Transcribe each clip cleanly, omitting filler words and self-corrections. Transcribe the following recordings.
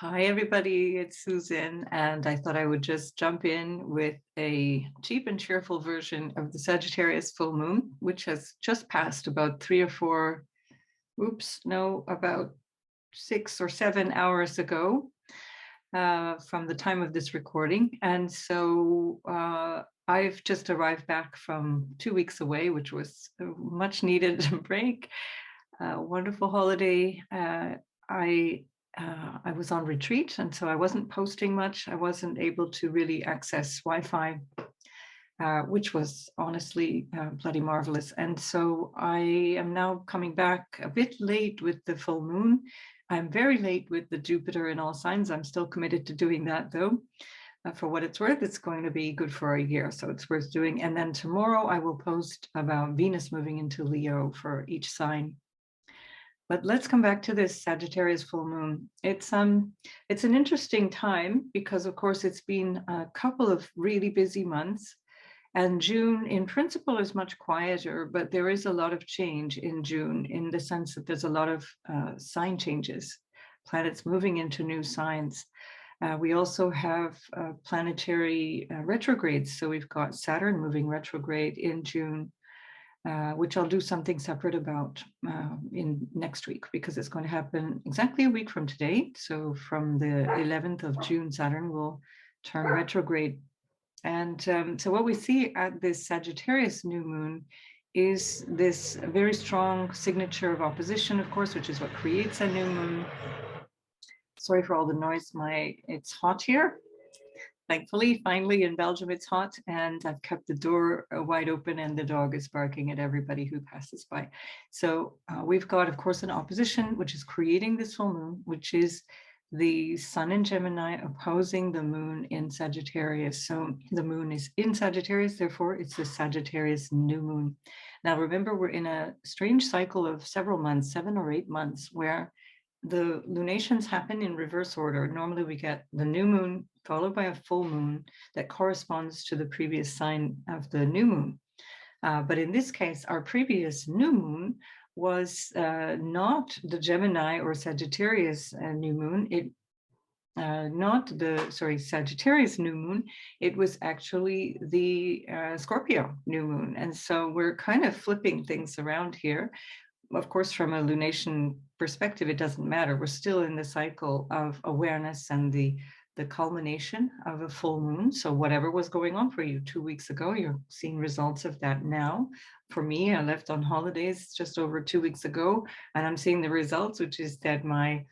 Hi, everybody. It's Susan, and I thought I would just jump in with a cheap and cheerful version of the Sagittarius Full Moon, which has just passed about about 6 or 7 hours ago from the time of this recording. And so I've just arrived back from 2 weeks away, which was a much needed break. Wonderful holiday. I was on retreat, and so I wasn't posting much. I wasn't able to really access Wi-Fi, which was honestly bloody marvelous. And so I am now coming back a bit late with the full moon. I'm very late with the Jupiter in all signs. I'm still committed to doing that, though. For what it's worth, it's going to be good for a year, so it's worth doing. And then tomorrow I will post about Venus moving into Leo for each sign. But let's come back to this Sagittarius full moon. It's an interesting time because, of course, it's been a couple of really busy months, and June, in principle, is much quieter. But there is a lot of change in June, in the sense that there's a lot of sign changes, planets moving into new signs. We also have planetary retrogrades. So we've got Saturn moving retrograde in June. Which I'll do something separate about in next week, because it's going to happen exactly a week from today. So from the 11th of June, Saturn will turn retrograde. And so what we see at this Sagittarius new moon is this very strong signature of opposition, of course, which is what creates a new moon. Sorry for all the noise. It's hot here. Thankfully, finally in Belgium, it's hot, and I've kept the door wide open, and the dog is barking at everybody who passes by. So we've got, of course, an opposition, which is creating this full moon, which is the sun in Gemini opposing the moon in Sagittarius. So the moon is in Sagittarius, therefore it's a Sagittarius new moon. Now, remember, we're in a strange cycle of several months, 7 or 8 months, where the lunations happen in reverse order. Normally we get the new moon followed by a full moon that corresponds to the previous sign of the new moon. But in this case, our previous new moon was not the Gemini or Sagittarius new moon. Sagittarius new moon. It was actually the Scorpio new moon. And so we're kind of flipping things around here. Of course, from a lunation perspective, it doesn't matter. We're still in the cycle of awareness and the culmination of a full moon. So whatever was going on for you 2 weeks ago, you're seeing results of that now. For me, I left on holidays just over 2 weeks ago, and I'm seeing the results, which is that my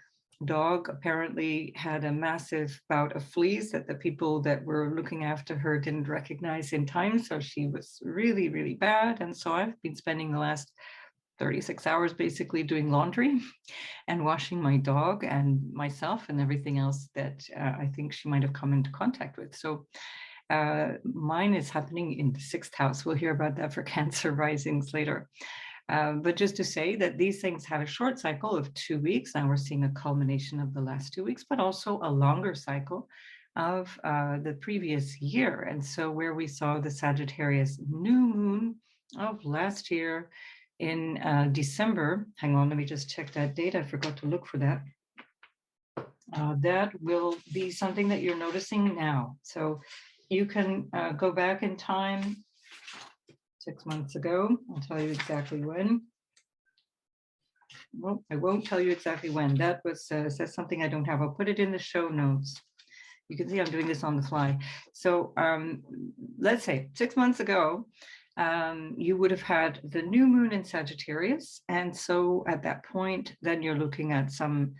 dog apparently had a massive bout of fleas that the people that were looking after her didn't recognize in time. So she was really, really bad. And so I've been spending the last 36 hours basically doing laundry and washing my dog and myself and everything else that I think she might have come into contact with. So mine is happening in the 6th house. We'll hear about that for Cancer risings later. But just to say that these things have a short cycle of 2 weeks. Now we're seeing a culmination of the last 2 weeks, but also a longer cycle of the previous year. And so where we saw the Sagittarius new moon of last year in December, hang on, let me just check that date. I forgot to look for that. That will be something that you're noticing now. So you can go back in time 6 months ago. I'll tell you exactly when. Well, I won't tell you exactly when. That was says something I don't have. I'll put it in the show notes. You can see I'm doing this on the fly. So let's say 6 months ago, you would have had the new moon in Sagittarius. And so at that point, then you're looking at some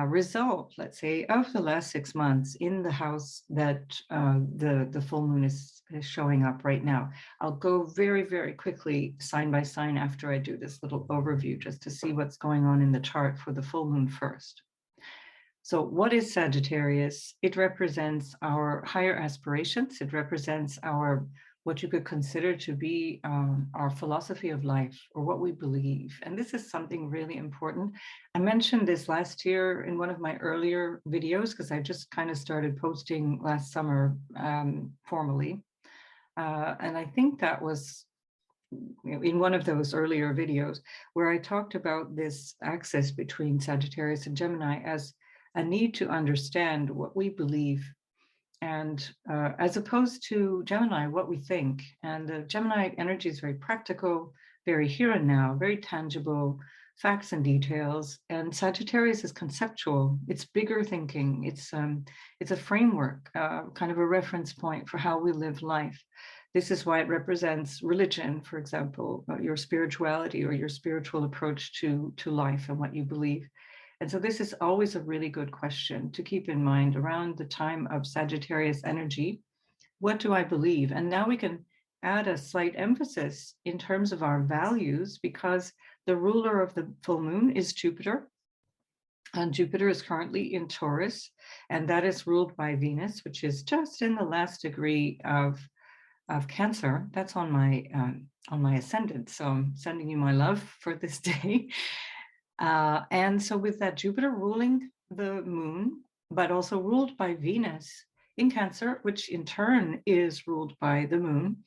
result, let's say, of the last 6 months in the house that the full moon is showing up right now. I'll go very, very quickly sign by sign after I do this little overview, just to see what's going on in the chart for the full moon first. So what is Sagittarius? It represents our higher aspirations. It represents what you could consider to be our philosophy of life, or what we believe. And this is something really important. I mentioned this last year in one of my earlier videos, because I just kind of started posting last summer formally. And I think that was in one of those earlier videos where I talked about this axis between Sagittarius and Gemini as a need to understand what we believe, and as opposed to Gemini, what we think. And the Gemini energy is very practical, very here and now, very tangible, facts and details. And Sagittarius is conceptual. It's bigger thinking. It's a framework, kind of a reference point for how we live life. This is why it represents religion, for example, your spirituality or your spiritual approach to life and what you believe. And so this is always a really good question to keep in mind around the time of Sagittarius energy. What do I believe? And now we can add a slight emphasis in terms of our values, because the ruler of the full moon is Jupiter. And Jupiter is currently in Taurus, and that is ruled by Venus, which is just in the last degree of Cancer. That's on my ascendant. So I'm sending you my love for this day. And so with that Jupiter ruling the moon, but also ruled by Venus in Cancer, which in turn is ruled by the moon,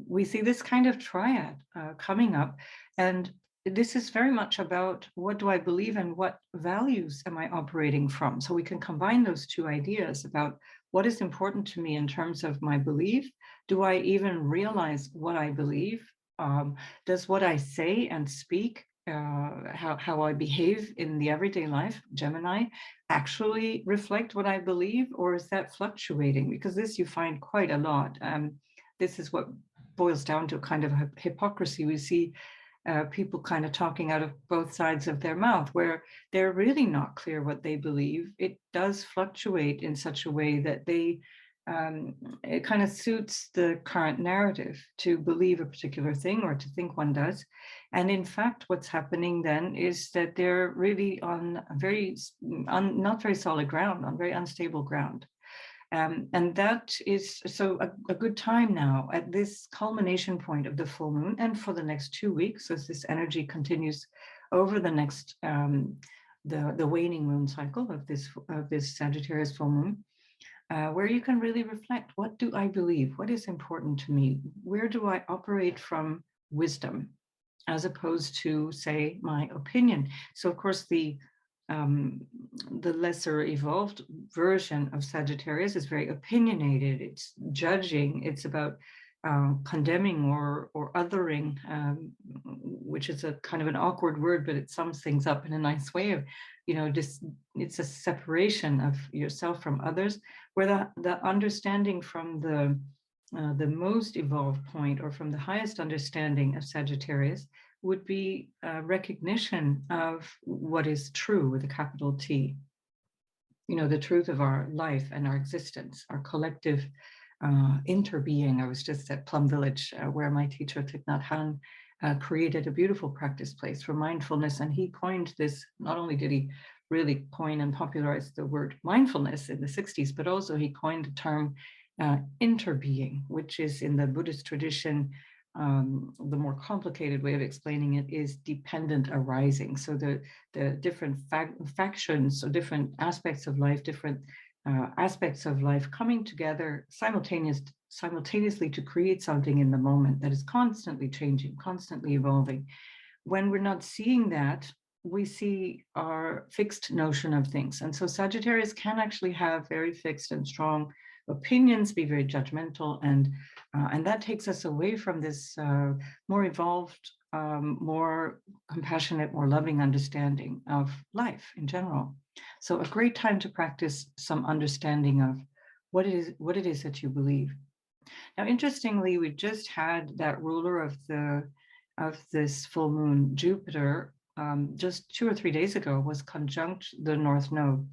we see this kind of triad coming up. And this is very much about what do I believe and what values am I operating from? So we can combine those two ideas about what is important to me in terms of my belief. Do I even realize what I believe? Does what I say and speak, how I behave in the everyday life, Gemini, actually reflect what I believe, or is that fluctuating? Because this you find quite a lot. This is what boils down to kind of hypocrisy. We see people kind of talking out of both sides of their mouth, where they're really not clear what they believe. It does fluctuate in such a way that it kind of suits the current narrative to believe a particular thing or to think one does. And in fact, what's happening then is that they're really on not very solid ground, on very unstable ground. And that is so a good time now at this culmination point of the full moon, and for the next 2 weeks, as this energy continues over the next the waning moon cycle of this Sagittarius full moon, where you can really reflect: what do I believe? What is important to me? Where do I operate from wisdom, as opposed to, say, my opinion? So, of course, the lesser evolved version of Sagittarius is very opinionated. It's judging. It's about condemning or othering, which is a kind of an awkward word, but it sums things up in a nice way. Of, it's a separation of yourself from others, where the understanding from the most evolved point, or from the highest understanding of Sagittarius, would be recognition of what is true with a capital T. The truth of our life and our existence, our collective interbeing. I was just at Plum Village, where my teacher Thich Nhat Hanh created a beautiful practice place for mindfulness, and he coined this. Not only did he really coin and popularize the word mindfulness in the 60s, but also he coined the term interbeing, which is, in the Buddhist tradition, the more complicated way of explaining it is dependent arising. So the different factions or different aspects of life, different aspects of life coming together simultaneously to create something in the moment that is constantly changing, constantly evolving. When we're not seeing that, we see our fixed notion of things. And so Sagittarius can actually have very fixed and strong opinions, be very judgmental, and that takes us away from this more evolved, more compassionate, more loving understanding of life in general. So a great time to practice some understanding of what it is that you believe. Now, interestingly, we just had that ruler of this full moon, Jupiter, just 2 or 3 days ago, was conjunct the North Node,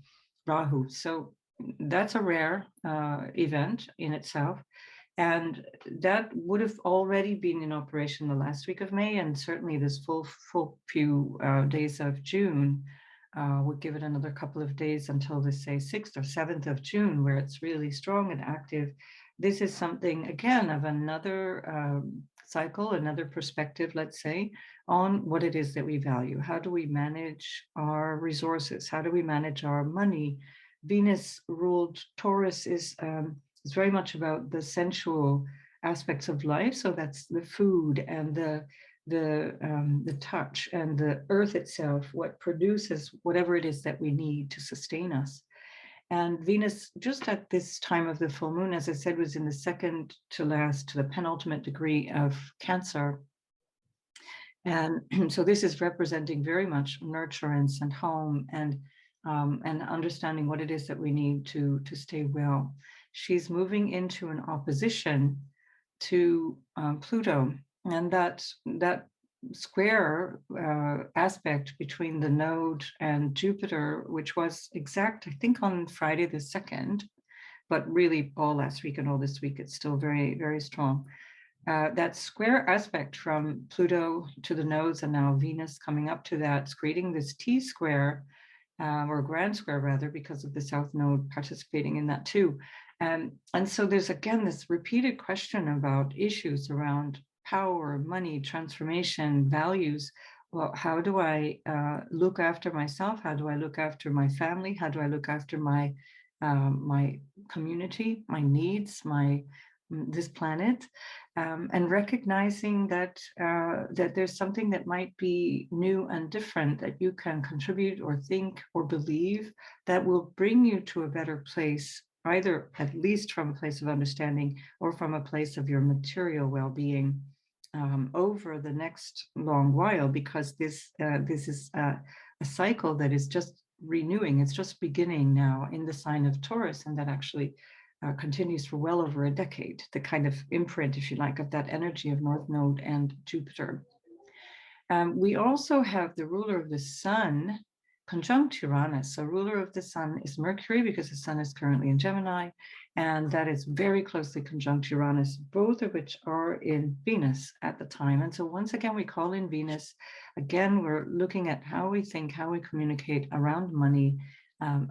Rahu. So that's a rare event in itself. And that would have already been in operation the last week of May, and certainly this full few days of June. Would give it another couple of days until the, say, 6th or 7th of June, where it's really strong and active. This is something, again, of another cycle, another perspective, let's say, on what it is that we value. How do we manage our resources? How do we manage our money? Venus ruled Taurus is very much about the sensual aspects of life. So that's the food and the the touch, and the earth itself, what produces whatever it is that we need to sustain us. And Venus, just at this time of the full moon, as I said, was in the second to last, to the penultimate degree of Cancer. And so this is representing very much nurturance and home, and understanding what it is that we need to stay well. She's moving into an opposition to Pluto, and that square aspect between the node and Jupiter, which was exact, I think, on Friday the 2nd, but really all last week and all this week, it's still very, very strong. That square aspect from Pluto to the nodes, and now Venus coming up to that, is creating this T square, or grand square rather, because of the South Node participating in that too. And so there's again this repeated question about issues around power, money, transformation, values. Well, how do I look after myself? How do I look after my family? How do I look after my community, my needs, this planet, and recognizing that that there's something that might be new and different that you can contribute or think or believe that will bring you to a better place, either at least from a place of understanding or from a place of your material well-being over the next long while, because this is a cycle that is just renewing. It's just beginning now in the sign of Taurus, and that actually continues for well over a decade, the kind of imprint, if you like, of that energy of North Node and Jupiter. We also have the ruler of the sun conjunct Uranus. So ruler of the sun is Mercury, because the sun is currently in Gemini, and that is very closely conjunct Uranus, both of which are in Venus at the time. And so once again, we call in Venus. Again, we're looking at how we think, how we communicate around money,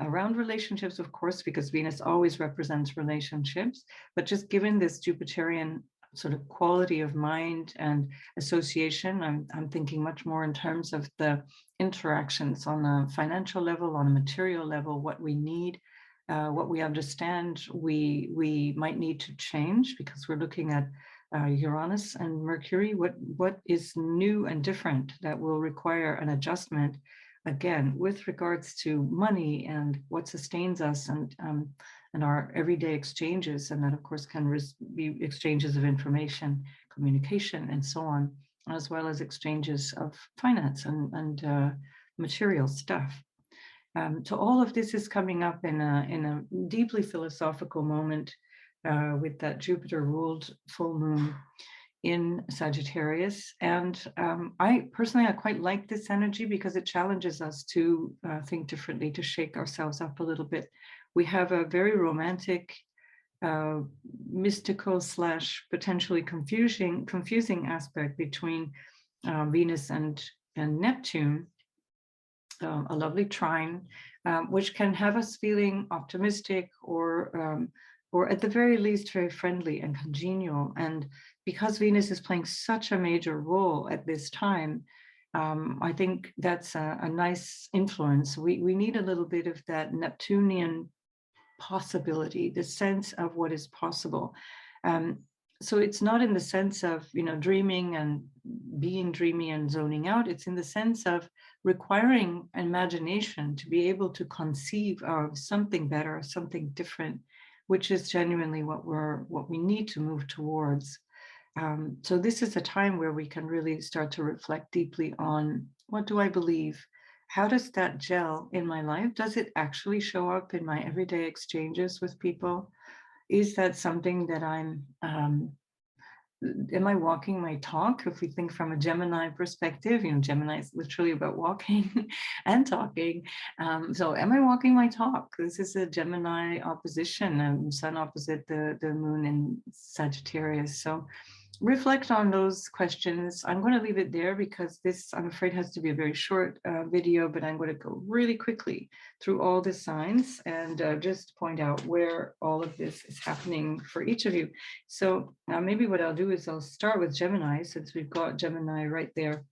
around relationships, of course, because Venus always represents relationships, but just given this Jupiterian sort of quality of mind and association, I'm thinking much more in terms of the interactions on a financial level, on a material level, what we need, what we understand we might need to change, because we're looking at Uranus and Mercury, what is new and different that will require an adjustment, again, with regards to money and what sustains us, and our everyday exchanges. And that, of course, can be exchanges of information, communication, and so on, as well as exchanges of finance and material stuff. So all of this is coming up in a deeply philosophical moment with that Jupiter-ruled full moon in Sagittarius. And I personally quite like this energy, because it challenges us to think differently, to shake ourselves up a little bit. We have a very romantic, mystical / potentially confusing aspect between Venus and Neptune, a lovely trine, which can have us feeling optimistic or at the very least very friendly and congenial. And because Venus is playing such a major role at this time, I think that's a nice influence. We need a little bit of that Neptunian possibility, the sense of what is possible. So it's not in the sense of, dreaming and being dreamy and zoning out. It's in the sense of requiring imagination to be able to conceive of something better, something different, which is genuinely what we need to move towards. So this is a time where we can really start to reflect deeply on, what do I believe? How does that gel in my life? Does it actually show up in my everyday exchanges with people? Is that something that am I walking my talk? If we think from a Gemini perspective, Gemini is literally about walking and talking. So am I walking my talk? This is a Gemini opposition, sun opposite the moon in Sagittarius. So reflect on those questions. I'm going to leave it there, because this, I'm afraid, has to be a very short video, but I'm going to go really quickly through all the signs and just point out where all of this is happening for each of you. So maybe what I'll do is I'll start with Gemini, since we've got Gemini right there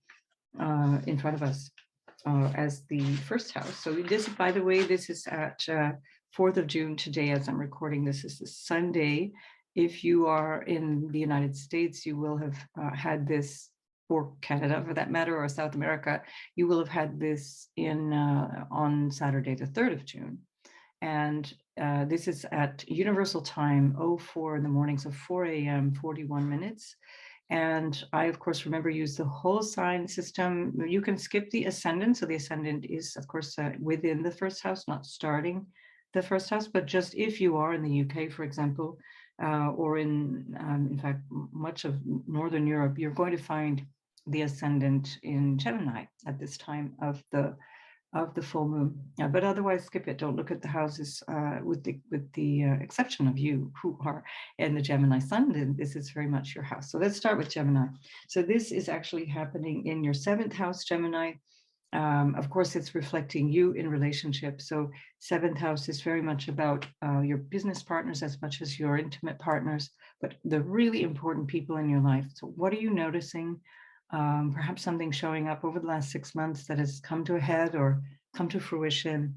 in front of us as the first house. So this, by the way, this is at 4th of June today as I'm recording this. This is Sunday. If you are in the United States, you will have had this or Canada for that matter, or South America, you will have had this in on Saturday, the 3rd of June. And this is at Universal Time, 04 in the morning, so 4 a.m., 41 minutes. And I, of course, remember use the whole sign system. You can skip the ascendant. So the ascendant is, of course, within the first house, not starting the first house. But just if you are in the UK, for example, or in fact, much of Northern Europe, you're going to find the ascendant in Gemini at this time of the full moon. But otherwise, skip it. Don't look at the houses with the exception of you who are in the Gemini sun. Then this is very much your house. So let's start with Gemini. So this is actually happening in your 7th house, Gemini. Of course, it's reflecting you in relationships. So 7th house is very much about your business partners as much as your intimate partners, but the really important people in your life. So what are you noticing? Perhaps something showing up over the last 6 months that has come to a head or come to fruition.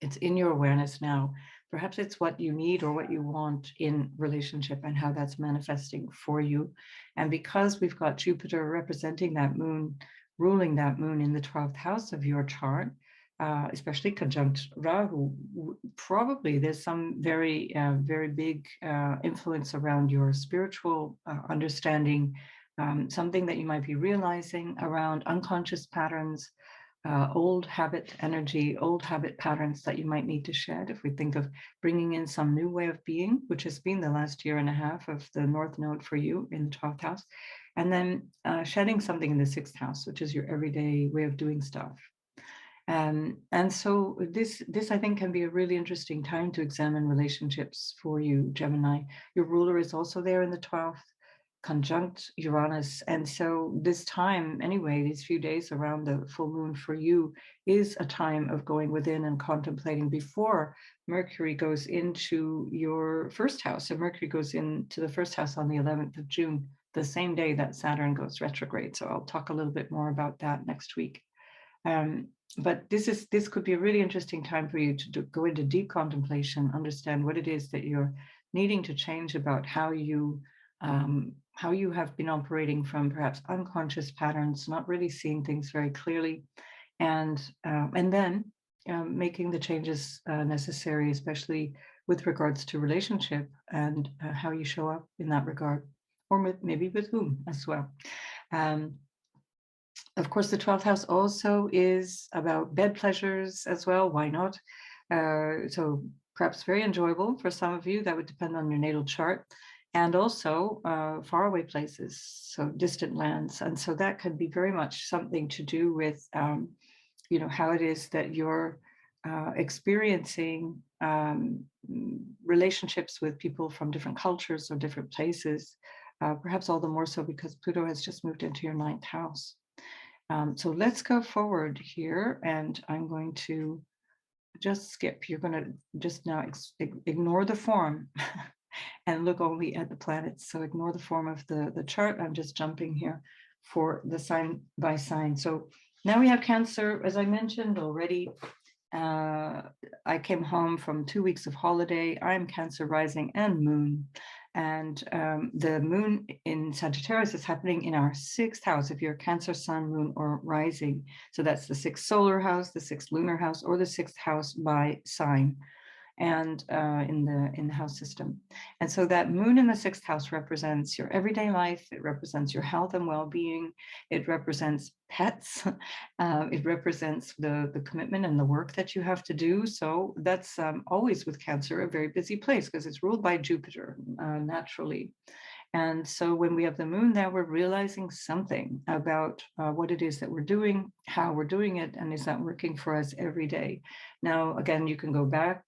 It's in your awareness now. Perhaps it's what you need or what you want in relationship and how that's manifesting for you. And because we've got Jupiter representing that moon, ruling that moon in the 12th house of your chart, especially conjunct Rahu, probably there's some very, very big influence around your spiritual understanding, something that you might be realizing around unconscious patterns, old habit energy, old habit patterns that you might need to shed. If we think of bringing in some new way of being, which has been the last year and a half of the North Node for you in the 12th house, and then shedding something in the 6th house, which is your everyday way of doing stuff. And so this I think can be a really interesting time to examine relationships for you, Gemini. Your ruler is also there in the 12th, conjunct Uranus. And so this time, anyway, these few days around the full moon for you is a time of going within and contemplating before Mercury goes into your first house. So Mercury goes into the first house on the 11th of June, the same day that Saturn goes retrograde. So I'll talk a little bit more about that next week. But this could be a really interesting time for you to go into deep contemplation, understand what it is that you're needing to change about how you have been operating from perhaps unconscious patterns, not really seeing things very clearly, and then making the changes necessary, especially with regards to relationship and how you show up in that regard, or maybe with whom as well. Of course, the 12th house also is about bed pleasures as well. Why not? So perhaps very enjoyable for some of you. That would depend on your natal chart. And also faraway places, so distant lands. And so that could be very much something to do with, how it is that you're experiencing relationships with people from different cultures or different places, perhaps all the more so because Pluto has just moved into your 9th house. So let's go forward here, and I'm going to just skip. You're going to just now ignore the form and look only at the planets. So ignore the form of the chart. I'm just jumping here for the sign by sign. So now we have Cancer. As I mentioned already, I came home from 2 weeks of holiday. I'm Cancer rising and moon. And the moon in Sagittarius is happening in our 6th house if you're Cancer, sun, moon, or rising. So that's the 6th solar house, the 6th lunar house, or the 6th house by sign, and in the house system. And so that moon in the 6th house represents your everyday life. It represents your health and well-being. It represents pets. It represents the commitment and the work that you have to do. So that's always with Cancer a very busy place because it's ruled by Jupiter naturally. And so when we have the moon there, we're realizing something about what it is that we're doing, how we're doing it, and is that working for us every day. Now, again, you can go back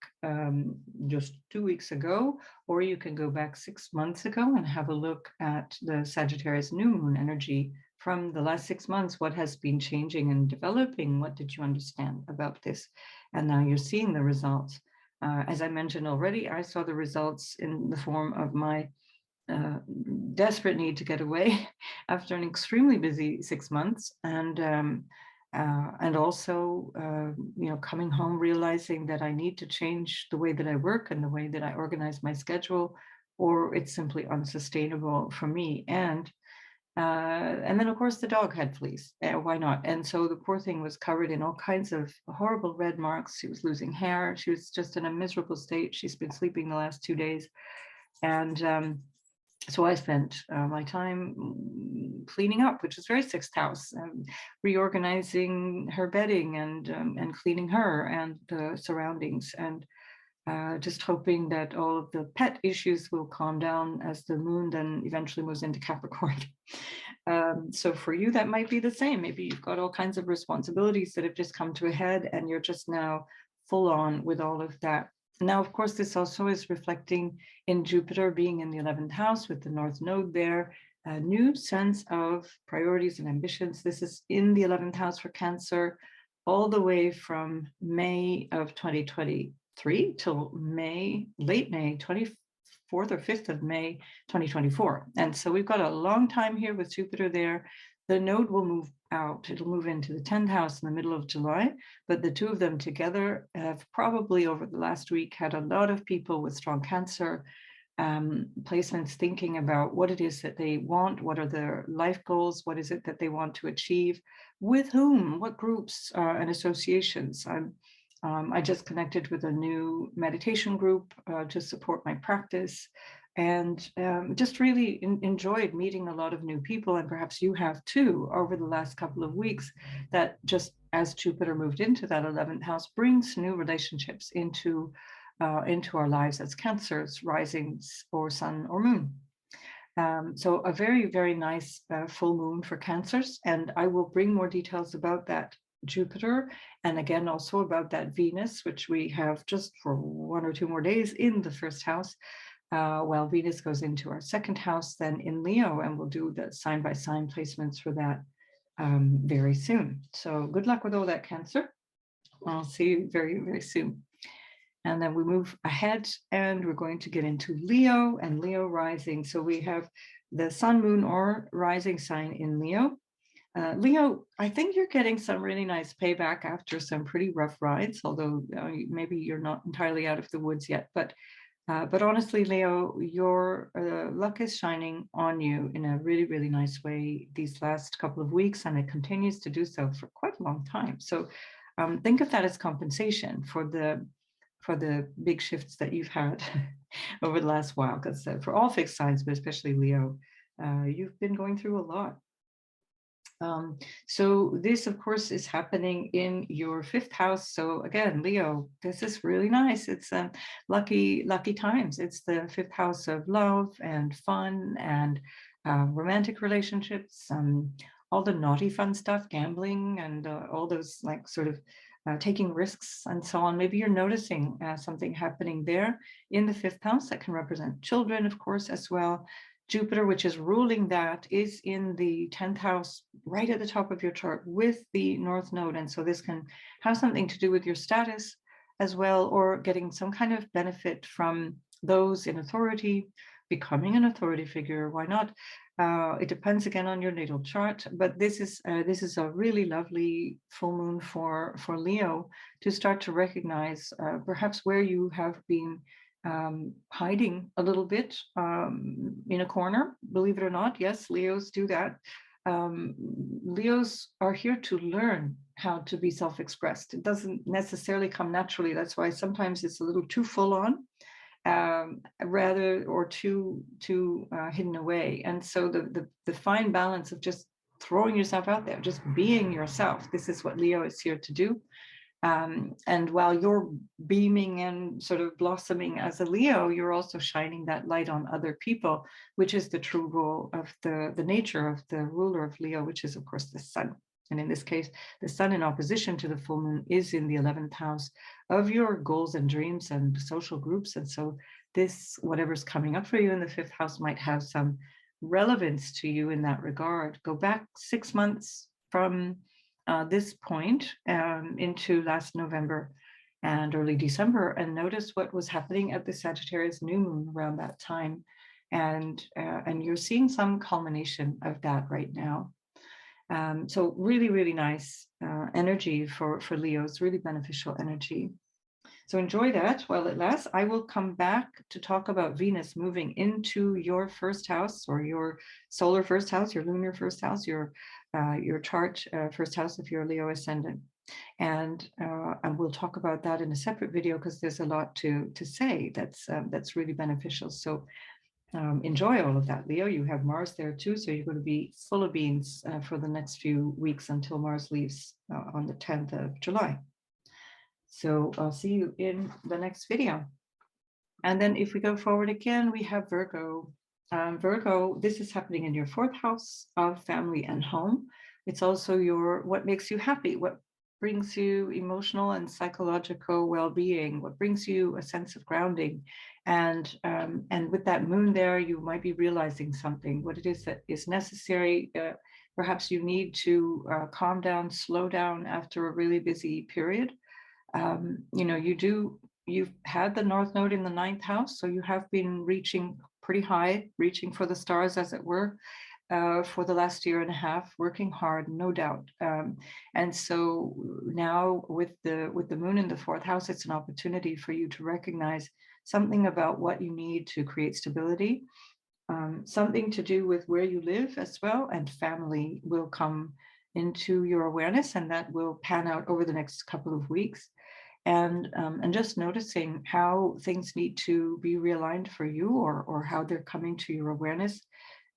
just 2 weeks ago, or you can go back 6 months ago and have a look at the Sagittarius new moon energy from the last 6 months. What has been changing and developing? What did you understand about this? And now you're seeing the results. As I mentioned already, I saw the results in the form of my desperate need to get away after an extremely busy 6 months, and also coming home realizing that I need to change the way that I work and the way that I organize my schedule, or it's simply unsustainable for me. And And then, of course, the dog had fleas. Why not? And so the poor thing was covered in all kinds of horrible red marks. She was losing hair. She was just in a miserable state. She's been sleeping the last 2 days. And so I spent my time cleaning up, which is very sixth house, reorganizing her bedding and cleaning her and the surroundings, and just hoping that all of the pet issues will calm down as the moon then eventually moves into Capricorn. So for you, that might be the same. Maybe you've got all kinds of responsibilities that have just come to a head and you're just now full on with all of that. Now, of course, this also is reflecting in Jupiter being in the 11th house with the North Node there, a new sense of priorities and ambitions. This is in the 11th house for Cancer, all the way from May of 2023 till May, late May, 24th or 5th of May, 2024. And so we've got a long time here with Jupiter there. The node will move out. It'll move into the 10th house in the middle of July, but the two of them together have probably over the last week had a lot of people with strong Cancer placements thinking about what it is that they want, what are their life goals, what is it that they want to achieve, with whom, what groups and associations. I just connected with a new meditation group to support my practice, and just really enjoyed meeting a lot of new people, and perhaps you have too over the last couple of weeks, that just as Jupiter moved into that 11th house brings new relationships into our lives as Cancers, risings, or sun or moon. So a very, very nice full moon for Cancers, and I will bring more details about that Jupiter, and again also about that Venus, which we have just for 1 or 2 more days in the first house, while Venus goes into our second house then in Leo, and we'll do the sign by sign placements for that very soon. So good luck with all that, Cancer. I'll see you very, very soon. And then we move ahead and we're going to get into Leo and Leo rising. So we have the sun, moon, or rising sign in Leo. Leo, I think you're getting some really nice payback after some pretty rough rides, although maybe you're not entirely out of the woods yet. But honestly, Leo, your luck is shining on you in a really, really nice way these last couple of weeks, and it continues to do so for quite a long time. So think of that as compensation for the big shifts that you've had over the last while, because for all fixed signs, but especially Leo, you've been going through a lot. So this, of course, is happening in your 5th house. So again, Leo, this is really nice. It's lucky times. It's the 5th house of love and fun and romantic relationships, all the naughty fun stuff, gambling, and all those like sort of taking risks and so on. Maybe you're noticing something happening there in the 5th house that can represent children, of course, as well. Jupiter, which is ruling that, is in the 10th house, right at the top of your chart with the North Node. And so this can have something to do with your status as well, or getting some kind of benefit from those in authority, becoming an authority figure. Why not? It depends again on your natal chart, but this is a really lovely full moon for Leo to start to recognize perhaps where you have been hiding a little bit in a corner. Believe it or not, yes, Leos do that. Leos are here to learn how to be self-expressed. It doesn't necessarily come naturally. That's why sometimes it's a little too full on, rather, or too hidden away. And so the fine balance of just throwing yourself out there, just being yourself. This is what Leo is here to do. And while you're beaming and sort of blossoming as a Leo, you're also shining that light on other people, which is the true role of the nature of the ruler of Leo, which is, of course, the sun. And in this case, the sun in opposition to the full moon is in the 11th house of your goals and dreams and social groups. And so this, whatever's coming up for you in the 5th house, might have some relevance to you in that regard. Go back 6 months from this point into last November and early December, and notice what was happening at the Sagittarius new moon around that time. And you're seeing some culmination of that right now. So really, really nice energy for Leos, really beneficial energy. So enjoy that while it lasts. I will come back to talk about Venus moving into your first house, or your solar first house, your lunar first house, your chart first house if you're a Leo ascendant. And we'll talk about that in a separate video, because there's a lot to say that's really beneficial. So enjoy all of that, Leo. You have Mars there too, so you're going to be full of beans for the next few weeks until Mars leaves on the 10th of July. So I'll see you in the next video. And then if we go forward again, we have Virgo. Virgo, this is happening in your fourth house of family and home. It's also what makes you happy, what brings you emotional and psychological well-being, what brings you a sense of grounding. And with that moon there, you might be realizing something, what it is that is necessary. Perhaps you need to calm down, slow down after a really busy period. You've had the North Node in the 9th house, so you have been reaching pretty high, reaching for the stars, as it were, for the last year and a half, working hard, no doubt. And so now with the moon in the 4th house, it's an opportunity for you to recognize something about what you need to create stability, something to do with where you live as well, and family will come into your awareness, and that will pan out over the next couple of weeks. And just noticing how things need to be realigned for you, or how they're coming to your awareness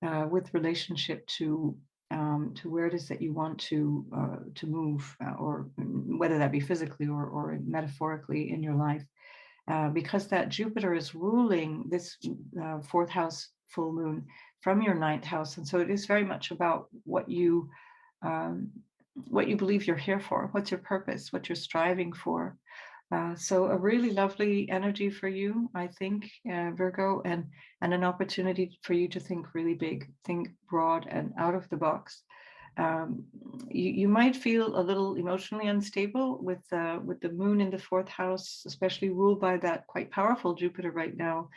with relationship to where it is that you want to move, or whether that be physically or metaphorically in your life, because that Jupiter is ruling this 4th house full moon from your 9th house, and so it is very much about what you believe you're here for, what's your purpose, what you're striving for. So a really lovely energy for you, I think, Virgo, and an opportunity for you to think really big, think broad and out of the box. You might feel a little emotionally unstable with the moon in the 4th house, especially ruled by that quite powerful Jupiter right now.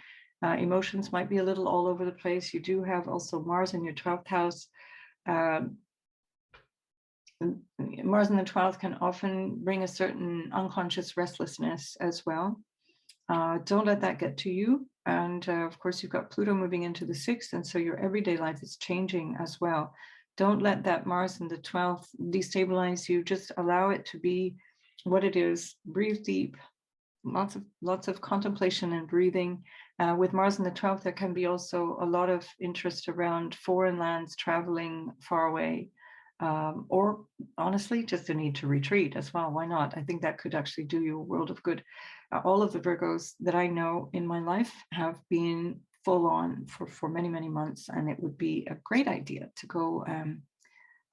Emotions might be a little all over the place. You do have also Mars in your 12th house. Mars in the 12th can often bring a certain unconscious restlessness as well. Don't let that get to you. And of course, you've got Pluto moving into the 6th, and so your everyday life is changing as well. Don't let that Mars in the 12th destabilize you. Just allow it to be what it is. Breathe deep. Lots of contemplation and breathing. With Mars in the 12th, there can be also a lot of interest around foreign lands, traveling far away. Or honestly, just a need to retreat as well. Why not? I think that could actually do you a world of good. All of the Virgos that I know in my life have been full on for many, many months, and it would be a great idea to go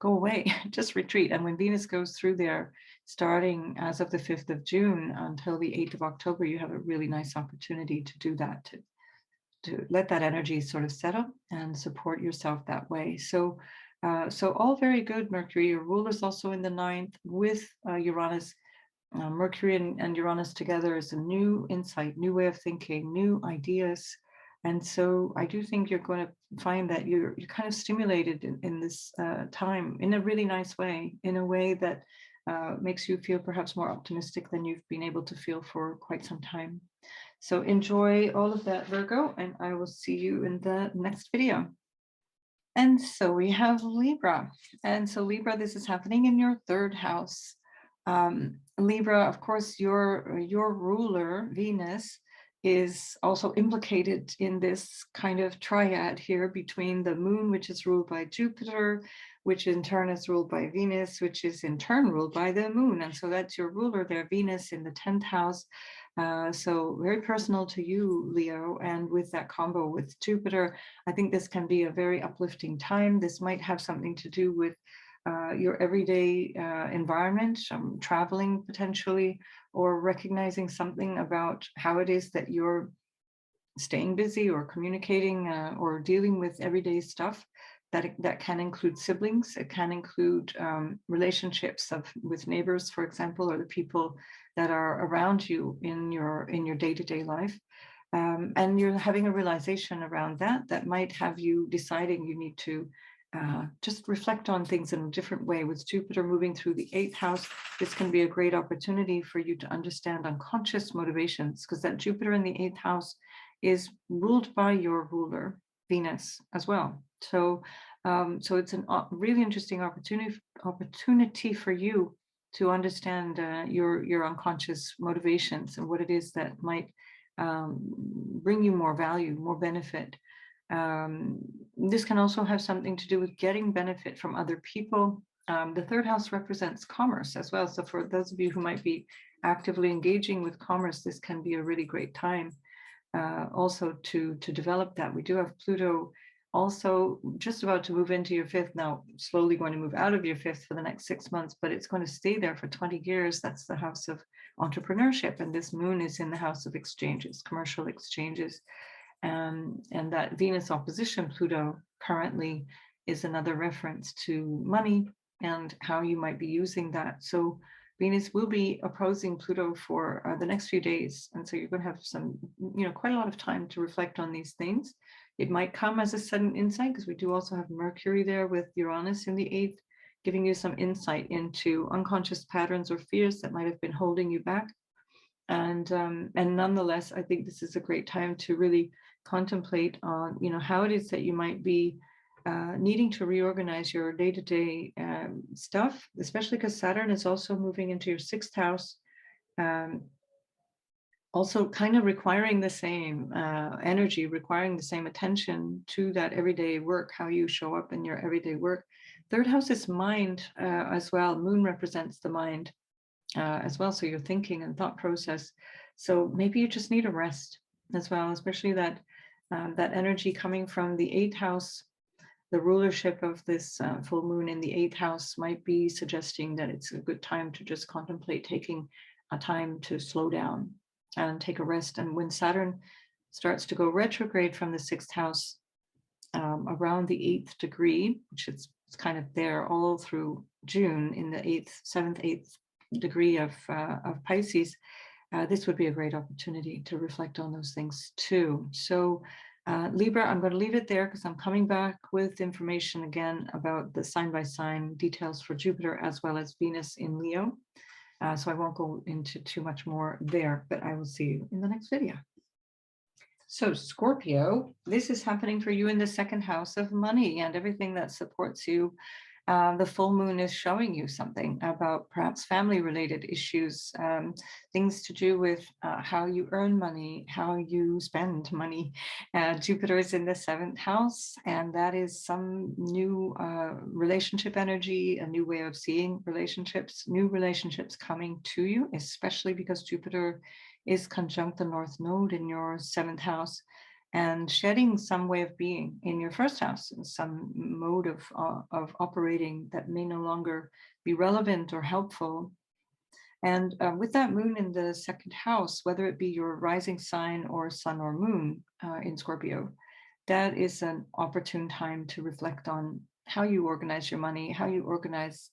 away, just retreat. And when Venus goes through there, starting as of the 5th of June until the 8th of October, you have a really nice opportunity to do that, to let that energy sort of settle and support yourself that way. So all very good, Mercury. Your ruler's also in the 9th with Uranus. Mercury and Uranus together is a new insight, new way of thinking, new ideas. And so I do think you're going to find that you're kind of stimulated in this time in a really nice way, in a way that makes you feel perhaps more optimistic than you've been able to feel for quite some time. So enjoy all of that, Virgo, and I will see you in the next video. And so we have Libra. And so Libra, this is happening in your 3rd house. Libra, of course, your ruler, Venus, is also implicated in this kind of triad here between the moon, which is ruled by Jupiter, which in turn is ruled by Venus, which is in turn ruled by the moon. And so that's your ruler there, Venus in the 10th house. So very personal to you, Leo. And with that combo with Jupiter, I think this can be a very uplifting time. This might have something to do with your everyday environment, traveling potentially, or recognizing something about how it is that you're staying busy or communicating or dealing with everyday stuff. That can include siblings. It can include relationships with neighbors, for example, or the people that are around you in your day-to-day life. And you're having a realization around that might have you deciding you need to just reflect on things in a different way. With Jupiter moving through the 8th house, this can be a great opportunity for you to understand unconscious motivations, because that Jupiter in the 8th house is ruled by your ruler, Venus, as well. So, so it's a really interesting opportunity for you to understand your unconscious motivations and what it is that might bring you more value, more benefit. This can also have something to do with getting benefit from other people. The 3rd house represents commerce as well. So for those of you who might be actively engaging with commerce, this can be a really great time also to develop that. We do have Pluto also just about to move into your 5th now, slowly going to move out of your 5th for the next 6 months, but it's going to stay there for 20 years. That's the house of entrepreneurship. And this moon is in the house of exchanges, commercial exchanges. And that Venus opposition Pluto currently is another reference to money and how you might be using that. So Venus will be opposing Pluto for the next few days. And so you're going to have some, quite a lot of time to reflect on these things. It might come as a sudden insight, because we do also have Mercury there with Uranus in the 8th, giving you some insight into unconscious patterns or fears that might have been holding you back. And nonetheless, I think this is a great time to really contemplate on, how it is that you might be needing to reorganize your day-to-day stuff, especially because Saturn is also moving into your 6th house, also kind of requiring the same energy, requiring the same attention to that everyday work, how you show up in your everyday work. 3rd house is mind as well. Moon represents the mind as well, so your thinking and thought process. So maybe you just need a rest as well, especially that that energy coming from the 8th house. The rulership of this full moon in the 8th house might be suggesting that it's a good time to just contemplate taking a time to slow down and take a rest. And when Saturn starts to go retrograde from the 6th house around the 8th degree, which it's kind of there all through June in the 7th, 8th degree of Pisces, this would be a great opportunity to reflect on those things too. So Libra, I'm going to leave it there because I'm coming back with information again about the sign by sign details for Jupiter as well as Venus in Leo. So I won't go into too much more there, but I will see you in the next video. So Scorpio, this is happening for you in the 2nd house of money and everything that supports you. The full moon is showing you something about perhaps family related issues, things to do with how you earn money, how you spend money. Jupiter is in the 7th house, and that is some new relationship energy, a new way of seeing relationships, new relationships coming to you, especially because Jupiter is conjunct the North Node in your 7th house, and shedding some way of being in your 1st house, some mode of operating that may no longer be relevant or helpful. And with that moon in the 2nd house, whether it be your rising sign or sun or moon in Scorpio, that is an opportune time to reflect on how you organize your money, how you organize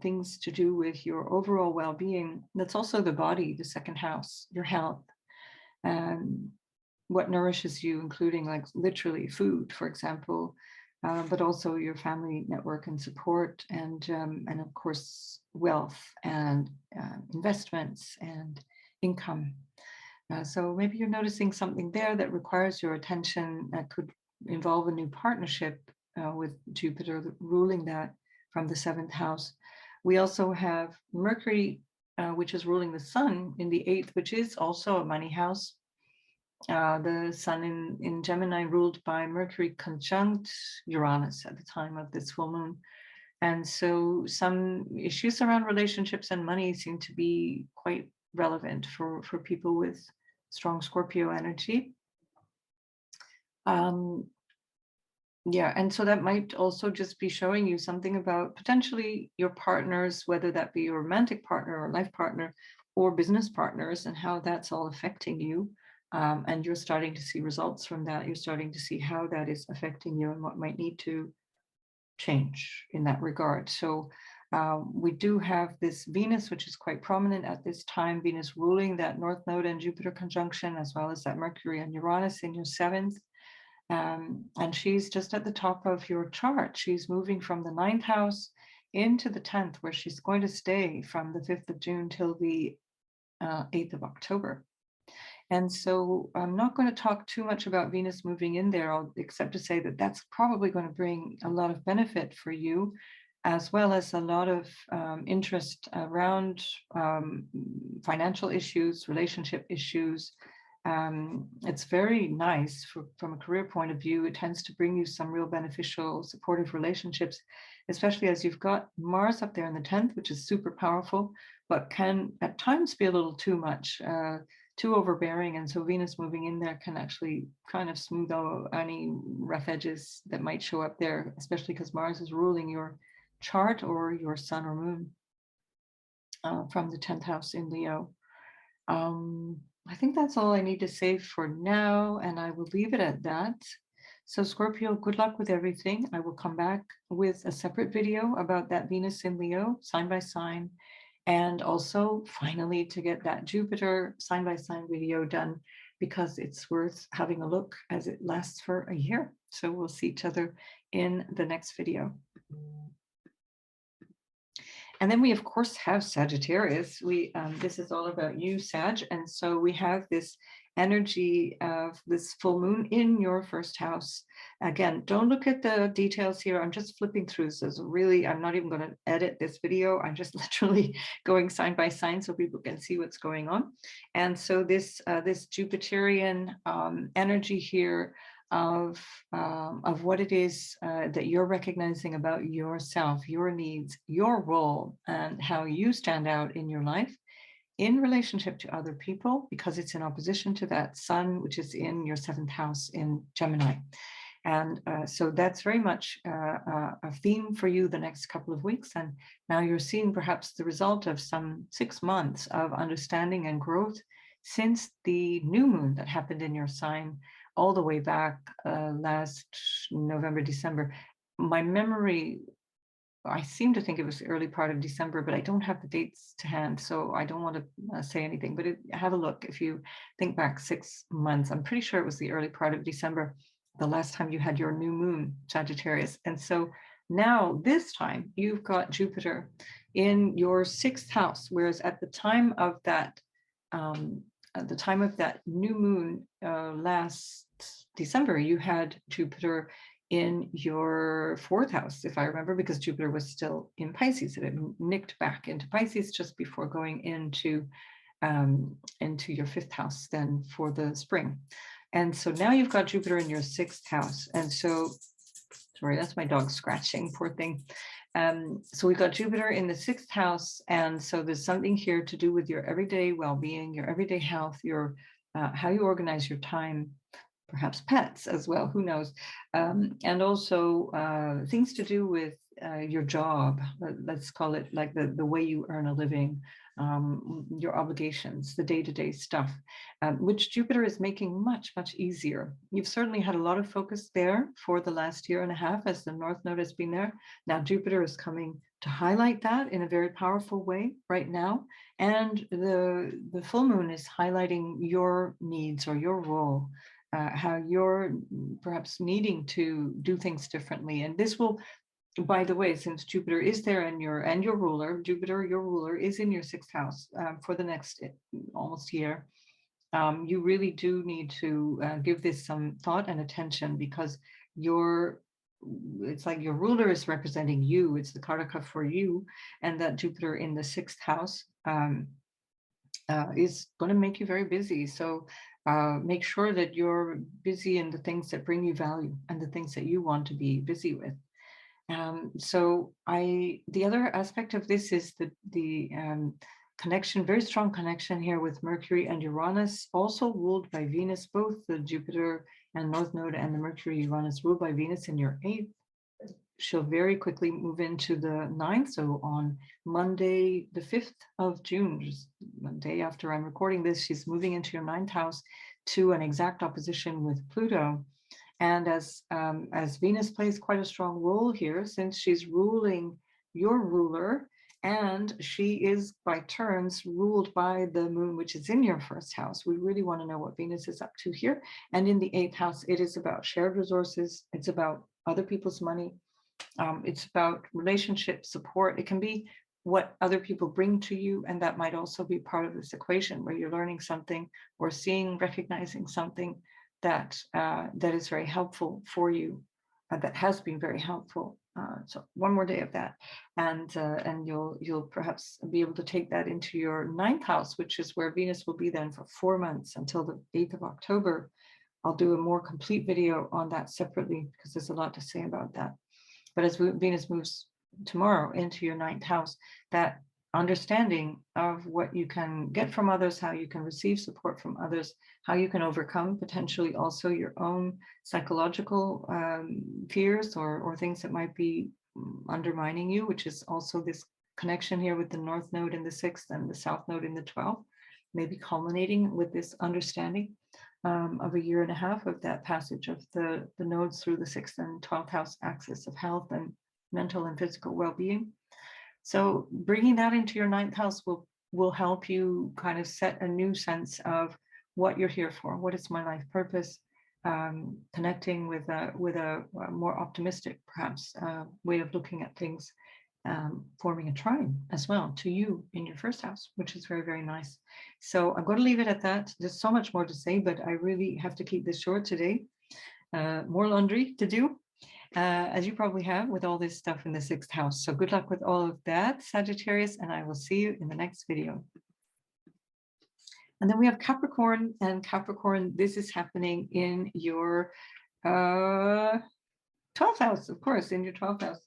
things to do with your overall well-being. That's also the body, the 2nd house, your health. What nourishes you, including like literally food, for example, but also your family network and support, and of course wealth and investments and income. So maybe you're noticing something there that requires your attention, that could involve a new partnership with Jupiter ruling that from the 7th house. We also have Mercury, which is ruling the sun in the 8th, which is also a money house. The sun in Gemini ruled by Mercury conjunct Uranus at the time of this full moon. And so some issues around relationships and money seem to be quite relevant for people with strong Scorpio energy. Yeah, and so that might also just be showing you something about potentially your partners, whether that be your romantic partner or life partner or business partners, and how that's all affecting you. And you're starting to see results from that. You're starting to see how that is affecting you and what might need to change in that regard. So we do have this Venus, which is quite prominent at this time, Venus ruling that North Node and Jupiter conjunction, as well as that Mercury and Uranus in your 7th. And she's just at the top of your chart. She's moving from the 9th house into the 10th, where she's going to stay from the 5th of June till the 8th of October. And so I'm not going to talk too much about Venus moving in there, except to say that that's probably going to bring a lot of benefit for you, as well as a lot of interest around financial issues, relationship issues. It's very nice from a career point of view. It tends to bring you some real beneficial, supportive relationships, especially as you've got Mars up there in the 10th, which is super powerful, but can at times be a little too much, too overbearing. And so Venus moving in there can actually kind of smooth out any rough edges that might show up there, especially because Mars is ruling your chart or your sun or moon from the 10th house in Leo. I think that's all I need to say for now, and I will leave it at that. So Scorpio, good luck with everything. I will come back with a separate video about that Venus in Leo, sign by sign, and also finally to get that Jupiter sign by sign video done, because it's worth having a look as it lasts for a year. So we'll see each other in the next video. And then we, of course, have Sagittarius. This is all about you, Sag. And so we have this energy of this full moon in your first house. Again, don't look at the details here. I'm just flipping through. So really, I'm not even going to edit this video. I'm just literally going sign by sign so people can see what's going on. And so this Jupiterian energy here of what it is that you're recognizing about yourself, your needs, your role, and how you stand out in your life in relationship to other people, because it's in opposition to that sun, which is in your 7th house in Gemini. And so that's very much a theme for you the next couple of weeks. And now you're seeing perhaps the result of some 6 months of understanding and growth since the new moon that happened in your sign all the way back last November, December. My memory, I seem to think it was the early part of December, but I don't have the dates to hand, so I don't want to say anything, but have a look. If you think back 6 months, I'm pretty sure it was the early part of December, the last time you had your new moon, Sagittarius. And so now this time you've got Jupiter in your 6th house, whereas at the time of that new moon last December, you had Jupiter in your 4th house, if I remember, because Jupiter was still in Pisces. It had nicked back into Pisces just before going into your 5th house then for the spring. And so now you've got Jupiter in your 6th house. And so, sorry, that's my dog scratching, poor thing. So we've got Jupiter in the 6th house. And so there's something here to do with your everyday well-being, your everyday health, your how you organize your time, perhaps pets as well, who knows, and also things to do with your job, let's call it like the way you earn a living, your obligations, the day-to-day stuff, which Jupiter is making much, much easier. You've certainly had a lot of focus there for the last year and a half as the North Node has been there. Now Jupiter is coming to highlight that in a very powerful way right now. And the full moon is highlighting your needs or your role, how you're perhaps needing to do things differently. And this will, by the way, since Jupiter is there and your ruler, Jupiter, your ruler, is in your 6th house for the next almost year, you really do need to give this some thought and attention, because it's like your ruler is representing you. It's the Karaka for you, and that Jupiter in the 6th house is going to make you very busy. So make sure that you're busy in the things that bring you value and the things that you want to be busy with. So the other aspect of this is the connection, very strong connection here with Mercury and Uranus, also ruled by Venus, both the Jupiter and North Node and the Mercury Uranus ruled by Venus in your 8th. She'll very quickly move into the 9th. So on Monday, the 5th of June, just the day after I'm recording this, she's moving into your 9th house to an exact opposition with Pluto. And as Venus plays quite a strong role here, since she's ruling your ruler And she is by turns ruled by the moon, which is in your first house. We really want to know what Venus is up to here. And in the 8th house, it is about shared resources. It's about other people's money. It's about relationship support. It can be what other people bring to you. And that might also be part of this equation where you're learning something or seeing, recognizing something that that is very helpful for you, that has been very helpful. So one more day of that, and you'll perhaps be able to take that into your 9th house, which is where Venus will be then for 4 months until the 8th of October. I'll do a more complete video on that separately because there's a lot to say about that. But as Venus moves tomorrow into your 9th house, that understanding of what you can get from others, how you can receive support from others, how you can overcome potentially also your own psychological fears or things that might be undermining you, which is also this connection here with the North Node in the 6th and the South Node in the 12th, maybe culminating with this understanding of a year and a half of that passage of the nodes through the 6th and 12th house axis of health and mental and physical well-being. So bringing that into your 9th house will help you kind of set a new sense of what you're here for. What is my life purpose? Connecting with a more optimistic, perhaps, way of looking at things, forming a trine as well to you in your first house, which is very, very nice. So I'm going to leave it at that. There's so much more to say, but I really have to keep this short today. More laundry to do, as you probably have with all this stuff in the 6th house. So good luck with all of that, Sagittarius, and I will see you in the next video. And then we have Capricorn, and Capricorn, this is happening in your 12th house, of course, in your 12th house.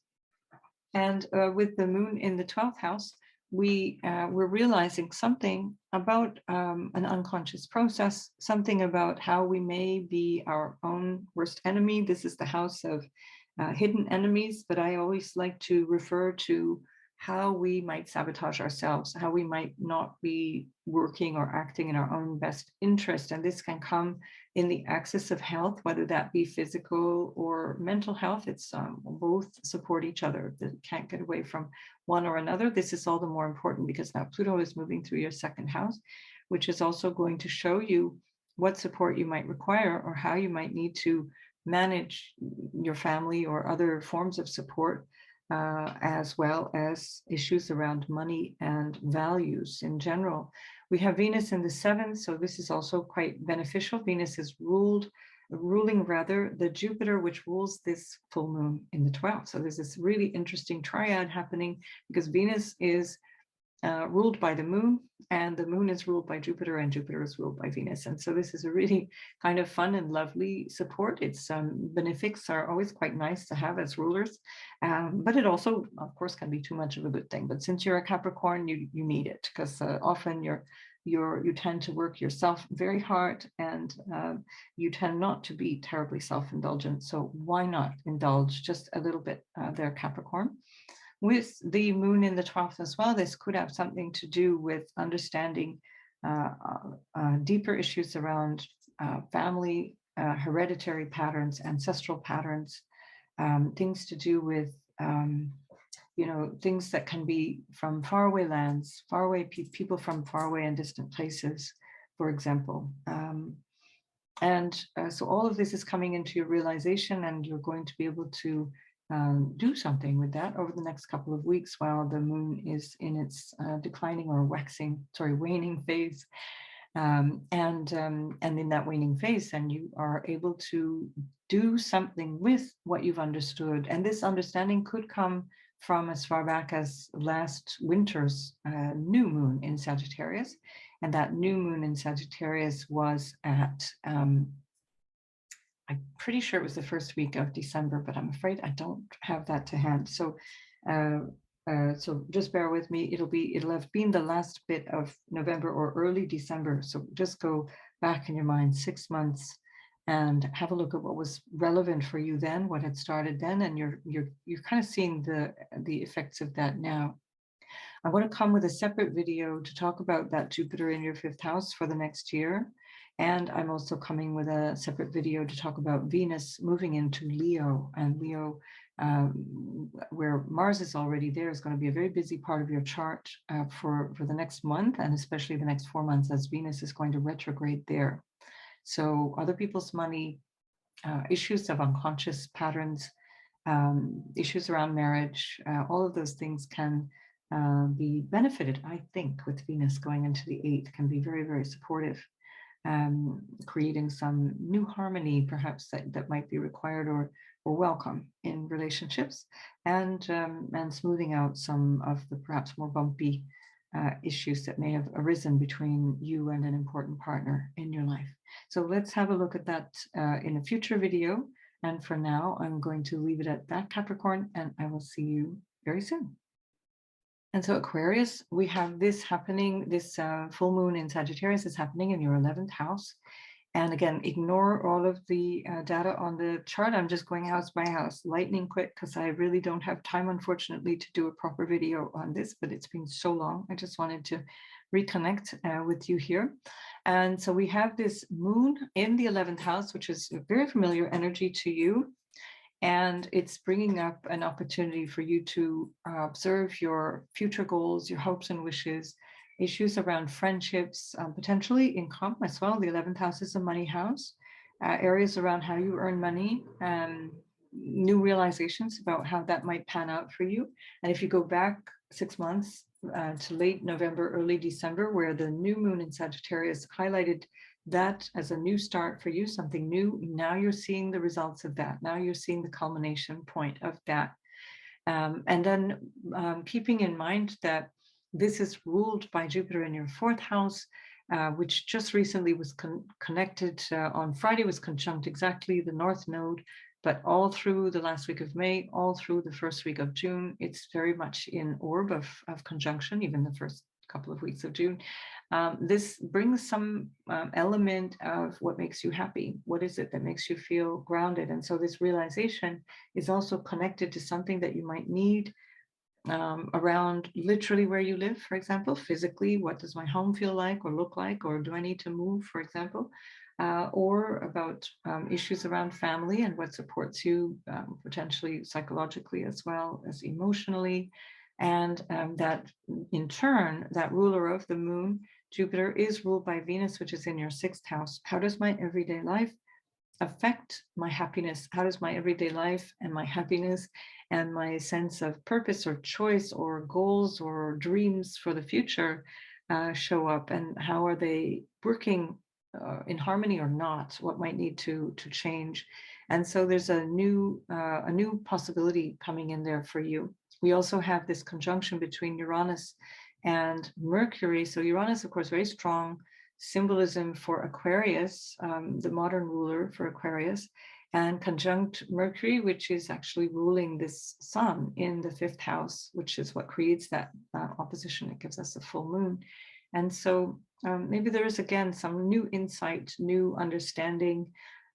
And with the moon in the 12th house, we're realizing something about an unconscious process, something about how we may be our own worst enemy. This is the house of hidden enemies, but I always like to refer to how we might sabotage ourselves, how we might not be working or acting in our own best interest. And this can come in the axis of health, whether that be physical or mental health. It's both support each other. They can't get away from one or another. This is all the more important because now Pluto is moving through your 2nd house, which is also going to show you what support you might require or how you might need to manage your family or other forms of support, as well as issues around money and values in general. We have Venus in the 7th, so this is also quite beneficial. Venus is ruling the Jupiter, which rules this full moon in the 12th. So there's this really interesting triad happening because Venus is ruled by the moon, and the moon is ruled by Jupiter, and Jupiter is ruled by Venus. And so this is a really kind of fun and lovely support. It's benefics are always quite nice to have as rulers, but it also, of course, can be too much of a good thing. But since you're a Capricorn, you need it because often you tend to work yourself very hard, and you tend not to be terribly self-indulgent. So why not indulge just a little bit there, Capricorn? With the moon in the 12th as well, this could have something to do with understanding deeper issues around family, hereditary patterns, ancestral patterns, things to do with, things that can be from faraway lands, faraway people from faraway and distant places, for example. So all of this is coming into your realization, and you're going to be able to do something with that over the next couple of weeks while the moon is in its waning phase. And in that waning phase, then you are able to do something with what you've understood. And this understanding could come from as far back as last winter's new moon in Sagittarius. And that new moon in Sagittarius was at I'm pretty sure it was the first week of December, but I'm afraid I don't have that to hand. So just bear with me. It'll have been the last bit of November or early December. So just go back in your mind 6 months and have a look at what was relevant for you then, what had started then, and you're kind of seeing the effects of that now. I'm going to come with a separate video to talk about that Jupiter in your 5th house for the next year. And I'm also coming with a separate video to talk about Venus moving into Leo, and Leo, where Mars is already there, is going to be a very busy part of your chart for the next month, and especially the next 4 months, as Venus is going to retrograde there. So other people's money, issues of unconscious patterns, issues around marriage, all of those things can be benefited, I think, with Venus going into the 8th, can be very, very supportive. Creating some new harmony, perhaps that might be required or welcome in relationships, and smoothing out some of the perhaps more bumpy issues that may have arisen between you and an important partner in your life. So let's have a look at that in a future video. And for now, I'm going to leave it at that, Capricorn, and I will see you very soon. And so Aquarius, we have this happening, this full moon in Sagittarius is happening in your 11th house. And again, ignore all of the data on the chart. I'm just going house by house, lightning quick, because I really don't have time, unfortunately, to do a proper video on this, but it's been so long. I just wanted to reconnect with you here. And so we have this moon in the 11th house, which is a very familiar energy to you. And it's bringing up an opportunity for you to observe your future goals, your hopes and wishes, issues around friendships, potentially income as well. The 11th house is a money house, areas around how you earn money, new realizations about how that might pan out for you. And if you go back 6 months to late November, early December, where the new moon in Sagittarius highlighted that as a new start for you, something new. Now you're seeing the results of that. Now you're seeing the culmination point of that. And then keeping in mind that this is ruled by Jupiter in your 4th house, which just recently was connected on Friday, was conjunct exactly the North Node, but all through the last week of May, all through the first week of June, it's very much in orb of conjunction, even the first couple of weeks of June. This brings some element of what makes you happy. What is it that makes you feel grounded? And so this realization is also connected to something that you might need around literally where you live, for example, physically. What does my home feel like or look like? Or do I need to move, for example? Or about issues around family and what supports you potentially psychologically as well as emotionally. And that in turn, that ruler of the moon, Jupiter, is ruled by Venus, which is in your 6th house. How does my everyday life affect my happiness? How does my everyday life and my happiness and my sense of purpose or choice or goals or dreams for the future show up? And how are they working in harmony or not? What might need to change? And so there's a new possibility coming in there for you. We also have this conjunction between Uranus and Mercury. So Uranus, of course, very strong symbolism for Aquarius, the modern ruler for Aquarius, and conjunct Mercury, which is actually ruling this sun in the 5th house, which is what creates that opposition. It gives us a full moon. And so maybe there is, again, some new insight, new understanding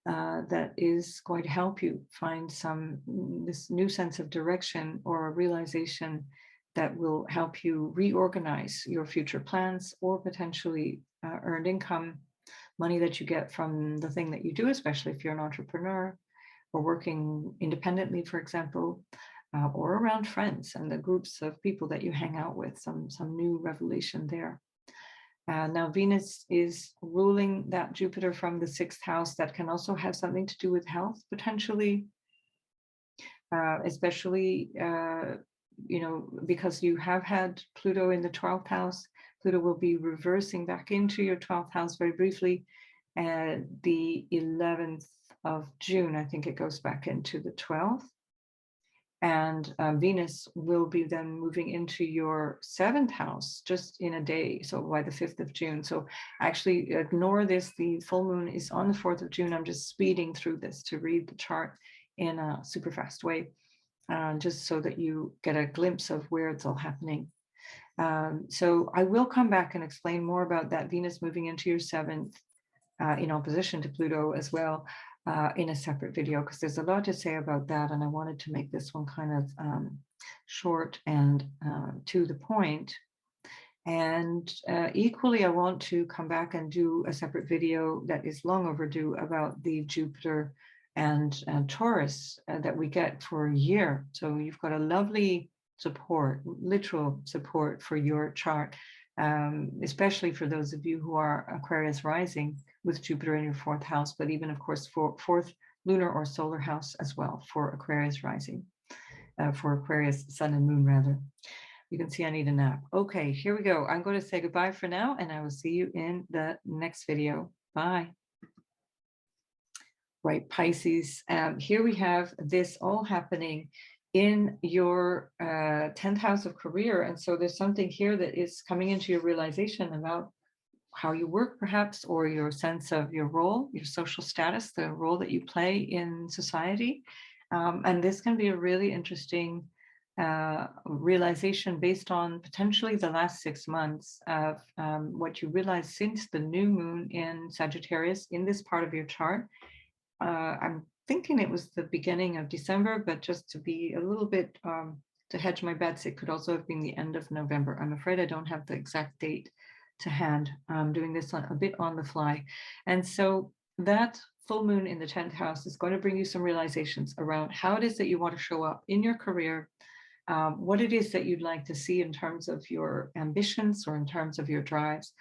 that is going to help you find this new sense of direction or a realization that will help you reorganize your future plans, or potentially earned income, money that you get from the thing that you do, especially if you're an entrepreneur or working independently, for example, or around friends and the groups of people that you hang out with, some new revelation there. Now, Venus is ruling that Jupiter from the 6th house. That can also have something to do with health, potentially, especially, because you have had Pluto in the 12th house. Pluto will be reversing back into your 12th house very briefly. The 11th of June, I think it goes back into the 12th. And Venus will be then moving into your 7th house just in a day, so by the 5th of June. So actually ignore this. The full moon is on the 4th of June. I'm just speeding through this to read the chart in a super fast way, just so that you get a glimpse of where it's all happening. So I will come back and explain more about that Venus moving into your 7th in opposition to Pluto as well, in a separate video, because there's a lot to say about that, and I wanted to make this one kind of short and to the point. And equally, I want to come back and do a separate video that is long overdue about the Jupiter and Taurus that we get for a year. So you've got a lovely support, literal support for your chart, especially for those of you who are Aquarius rising with Jupiter in your fourth house, but even, of course, for fourth lunar or solar house as well for Aquarius rising, for Aquarius sun and moon, rather. You can see I need a nap. Okay, here we go. I'm going to say goodbye for now, and I will see you in the next video. Bye. Right, Pisces. Here we have this all happening in your 10th house of career. And so there's something here that is coming into your realization about how you work, perhaps, or your sense of your role, your social status, the role that you play in society. And this can be a really interesting realization based on potentially the last 6 months of what you realize since the new moon in Sagittarius in this part of your chart. I'm thinking it was the beginning of December, but just to be a little bit, to hedge my bets, it could also have been the end of November. I'm afraid I don't have the exact date to hand. I'm doing this a bit on the fly. And so that full moon in the 10th house is going to bring you some realizations around how it is that you want to show up in your career, what it is that you'd like to see in terms of your ambitions or in terms of your drives,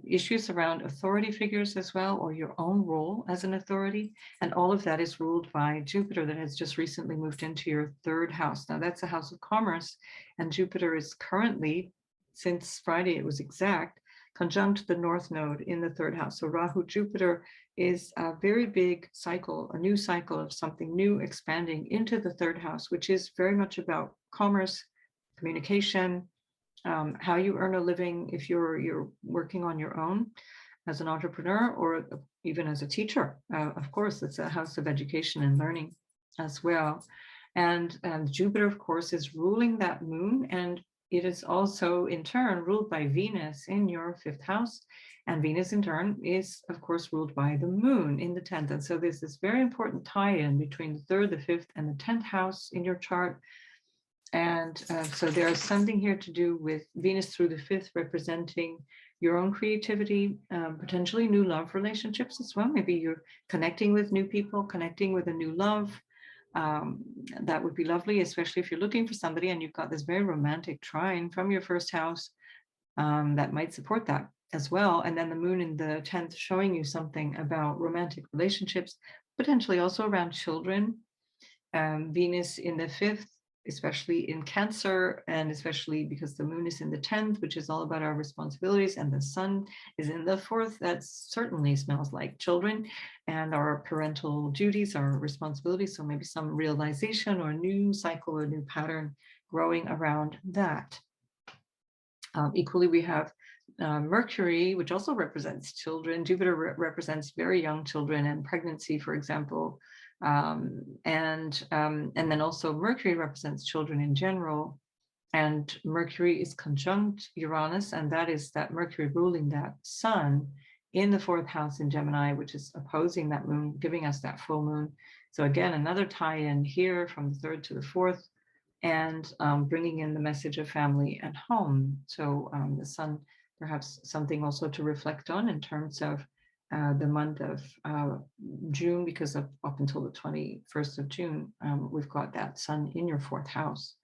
issues around authority figures as well, or your own role as an authority. And all of that is ruled by Jupiter that has just recently moved into your third house. Now that's a house of commerce, and Jupiter is currently, since Friday it was exact, conjunct the North Node in the third house. So Rahu Jupiter is a very big cycle, a new cycle of something new expanding into the third house, which is very much about commerce, communication, how you earn a living if you're working on your own as an entrepreneur or even as a teacher. Of course, it's a house of education and learning as well. And Jupiter, of course, is ruling that moon, and it is also in turn ruled by Venus in your fifth house. And Venus in turn is, of course, ruled by the moon in the 10th. And so there's this very important tie-in between the third, the fifth, and the 10th house in your chart. And so there's something here to do with Venus through the fifth representing your own creativity, potentially new love relationships as well. Maybe you're connecting with new people, connecting with a new love. That would be lovely, especially if you're looking for somebody and you've got this very romantic trine from your first house that might support that as well. And then the moon in the 10th showing you something about romantic relationships, potentially also around children. Venus in the fifth, especially in Cancer, and especially because the moon is in the 10th, which is all about our responsibilities, and the sun is in the fourth, that certainly smells like children and our parental duties, our responsibilities. So maybe some realization or a new cycle or a new pattern growing around that. Equally, we have Mercury, which also represents children. Jupiter represents very young children and pregnancy, for example. And then also Mercury represents children in general, and Mercury is conjunct Uranus, and that is that Mercury ruling that sun in the fourth house in Gemini, which is opposing that moon, giving us that full moon. So again, another tie-in here from the third to the fourth, and bringing in the message of family and home. So the sun, perhaps something also to reflect on in terms of the month of June, because of up until the 21st of June, we've got that sun in your fourth house.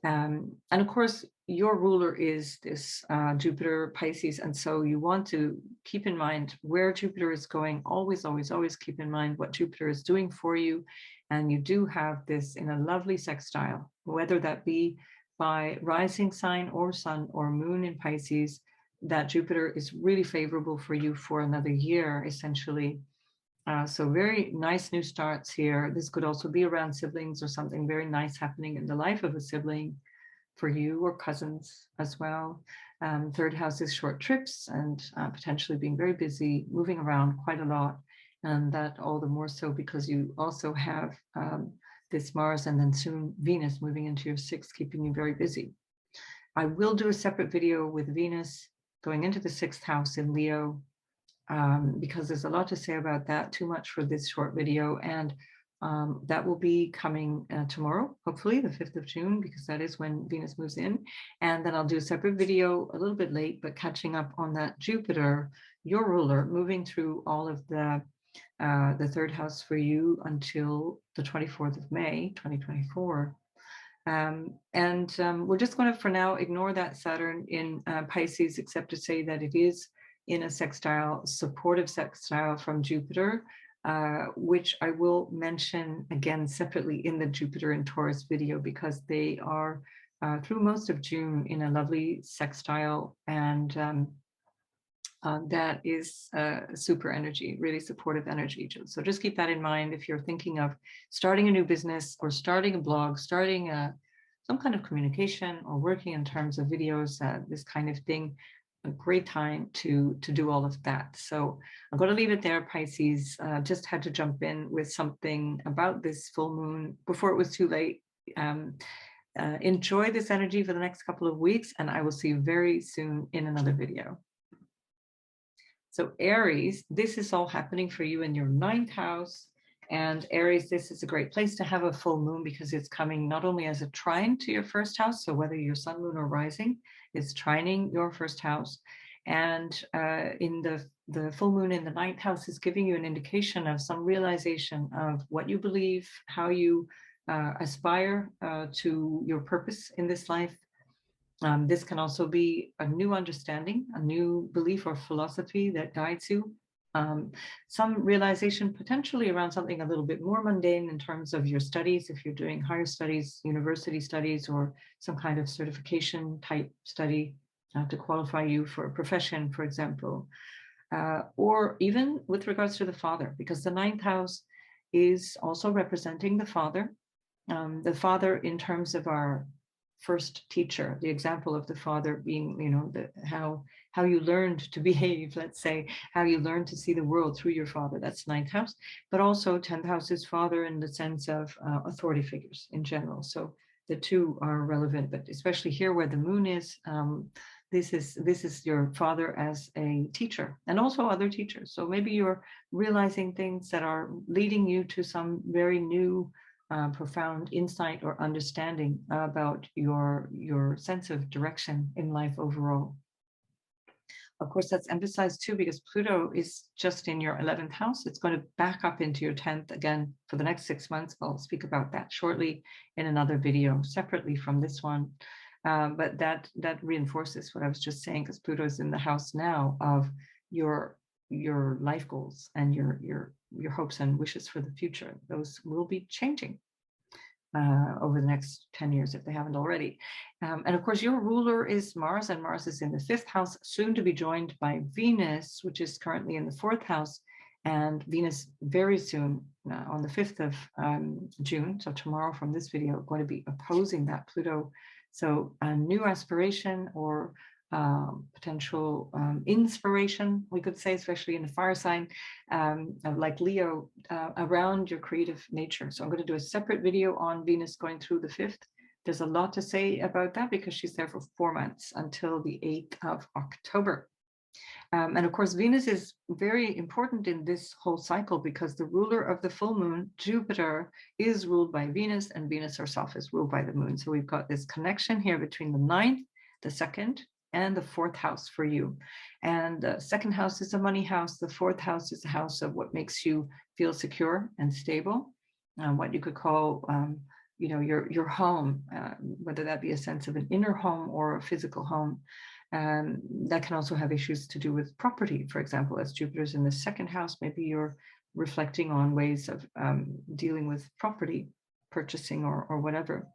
And of course, your ruler is this Jupiter Pisces. And so you want to keep in mind where Jupiter is going. Always, always, always keep in mind what Jupiter is doing for you. And you do have this in a lovely sextile, whether that be by rising sign or sun or moon in Pisces, that Jupiter is really favorable for you for another year, essentially. So very nice new starts here. This could also be around siblings or something very nice happening in the life of a sibling for you, or cousins as well. Third house is short trips and potentially being very busy, moving around quite a lot. And that all the more so because you also have this Mars and then soon Venus moving into your sixth, keeping you very busy. I will do a separate video with Venus going into the sixth house in Leo, because there's a lot to say about that, too much for this short video. And That will be coming tomorrow, hopefully the 5th of June, because that is when Venus moves in. And then I'll do a separate video a little bit late, but catching up on that Jupiter, your ruler, moving through all of the third house for you until the 24th of May, 2024. We're just going to, for now, ignore that Saturn in Pisces, except to say that it is in a sextile, supportive sextile from Jupiter, which I will mention again separately in the Jupiter and Taurus video, because they are through most of June in a lovely sextile, and that is super energy, really supportive energy. So just keep that in mind if you're thinking of starting a new business or starting a blog, starting some kind of communication, or working in terms of videos, this kind of thing. A great time to do all of that. So I'm going to leave it there, Pisces. Just had to jump in with something about this full moon before it was too late. Enjoy this energy for the next couple of weeks, and I will see you very soon in another video. So Aries, this is all happening for you in your 9th house. And Aries, this is a great place to have a full moon, because it's coming not only as a trine to your 1st house, so whether you're sun, moon, or rising, it's trining your 1st house. And in the full moon in the 9th house is giving you an indication of some realization of what you believe, how you aspire to your purpose in this life. This can also be a new understanding, a new belief or philosophy that guides you. Some realization potentially around something a little bit more mundane in terms of your studies, if you're doing higher studies, university studies, or some kind of certification type study to qualify you for a profession, for example. Or even with regards to the father, because the 9th house is also representing the father. The father in terms of our first teacher, the example of the father being, how you learned to behave, let's say, how you learned to see the world through your father. That's 9th house, but also 10th house is father in the sense of authority figures in general. So the two are relevant, but especially here where the moon is, this is your father as a teacher, and also other teachers. So maybe you're realizing things that are leading you to some very new profound insight or understanding about your sense of direction in life overall. Of course, that's emphasized too, because Pluto is just in your 11th house. It's going to back up into your 10th again for the next 6 months. I'll speak about that shortly in another video separately from this one. But that reinforces what I was just saying, because Pluto is in the house now of your life goals and your hopes and wishes for the future. Those will be changing over the next 10 years if they haven't already. And of course, your ruler is Mars, and Mars is in the 5th house, soon to be joined by Venus, which is currently in the 4th house. And Venus very soon, on the 5th of June, so tomorrow from this video, going to be opposing that Pluto. So a new aspiration or potential inspiration, we could say, especially in the fire sign, like Leo, around your creative nature. So I'm going to do a separate video on Venus going through the 5th. There's a lot to say about that, because she's there for 4 months until the 8th of October. And of course, Venus is very important in this whole cycle, because the ruler of the full moon, Jupiter, is ruled by Venus, and Venus herself is ruled by the moon. So we've got this connection here between the 9th, the 2nd, and the 4th house for you. And the 2nd house is a money house. The 4th house is a house of what makes you feel secure and stable, what you could call your home, whether that be a sense of an inner home or a physical home. That can also have issues to do with property, for example, as Jupiter's in the 2nd house. Maybe you're reflecting on ways of dealing with property, purchasing or whatever.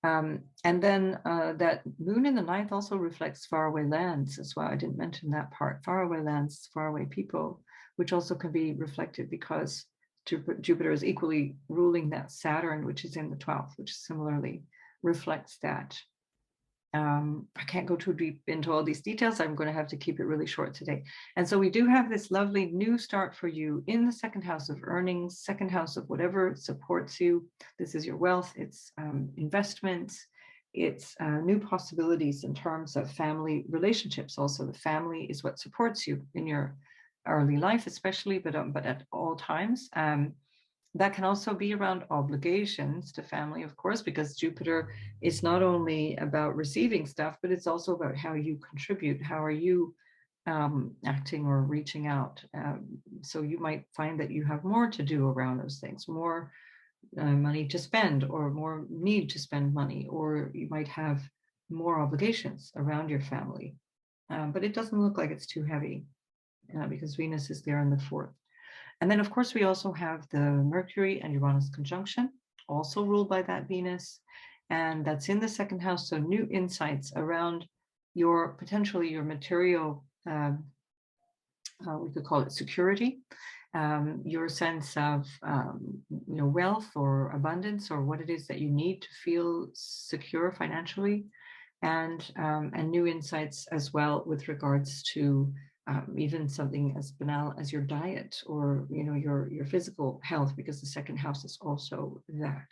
And then that moon in the 9th also reflects faraway lands as well. I didn't mention that part. Faraway lands, faraway people, which also can be reflected because Jupiter is equally ruling that Saturn, which is in the 12th, which similarly reflects that. I can't go too deep into all these details. I'm going to have to keep it really short today. And so we do have this lovely new start for you in the 2nd house of earnings, 2nd house of whatever supports you. This is your wealth, it's investments, it's new possibilities in terms of family relationships. Also, the family is what supports you in your early life, especially, but at all times. that can also be around obligations to family, of course, because Jupiter is not only about receiving stuff, but it's also about how you contribute. How are you acting or reaching out? So you might find that you have more to do around those things, more money to spend, or more need to spend money, or you might have more obligations around your family. But it doesn't look like it's too heavy because Venus is there in the fourth. And then, of course, we also have the Mercury and Uranus conjunction, also ruled by that Venus. And that's in the second house. So new insights around your potentially your material, we could call it security, your sense of wealth or abundance, or what it is that you need to feel secure financially, and new insights as well with regards to even something as banal as your diet, or your physical health, because the second house is also that.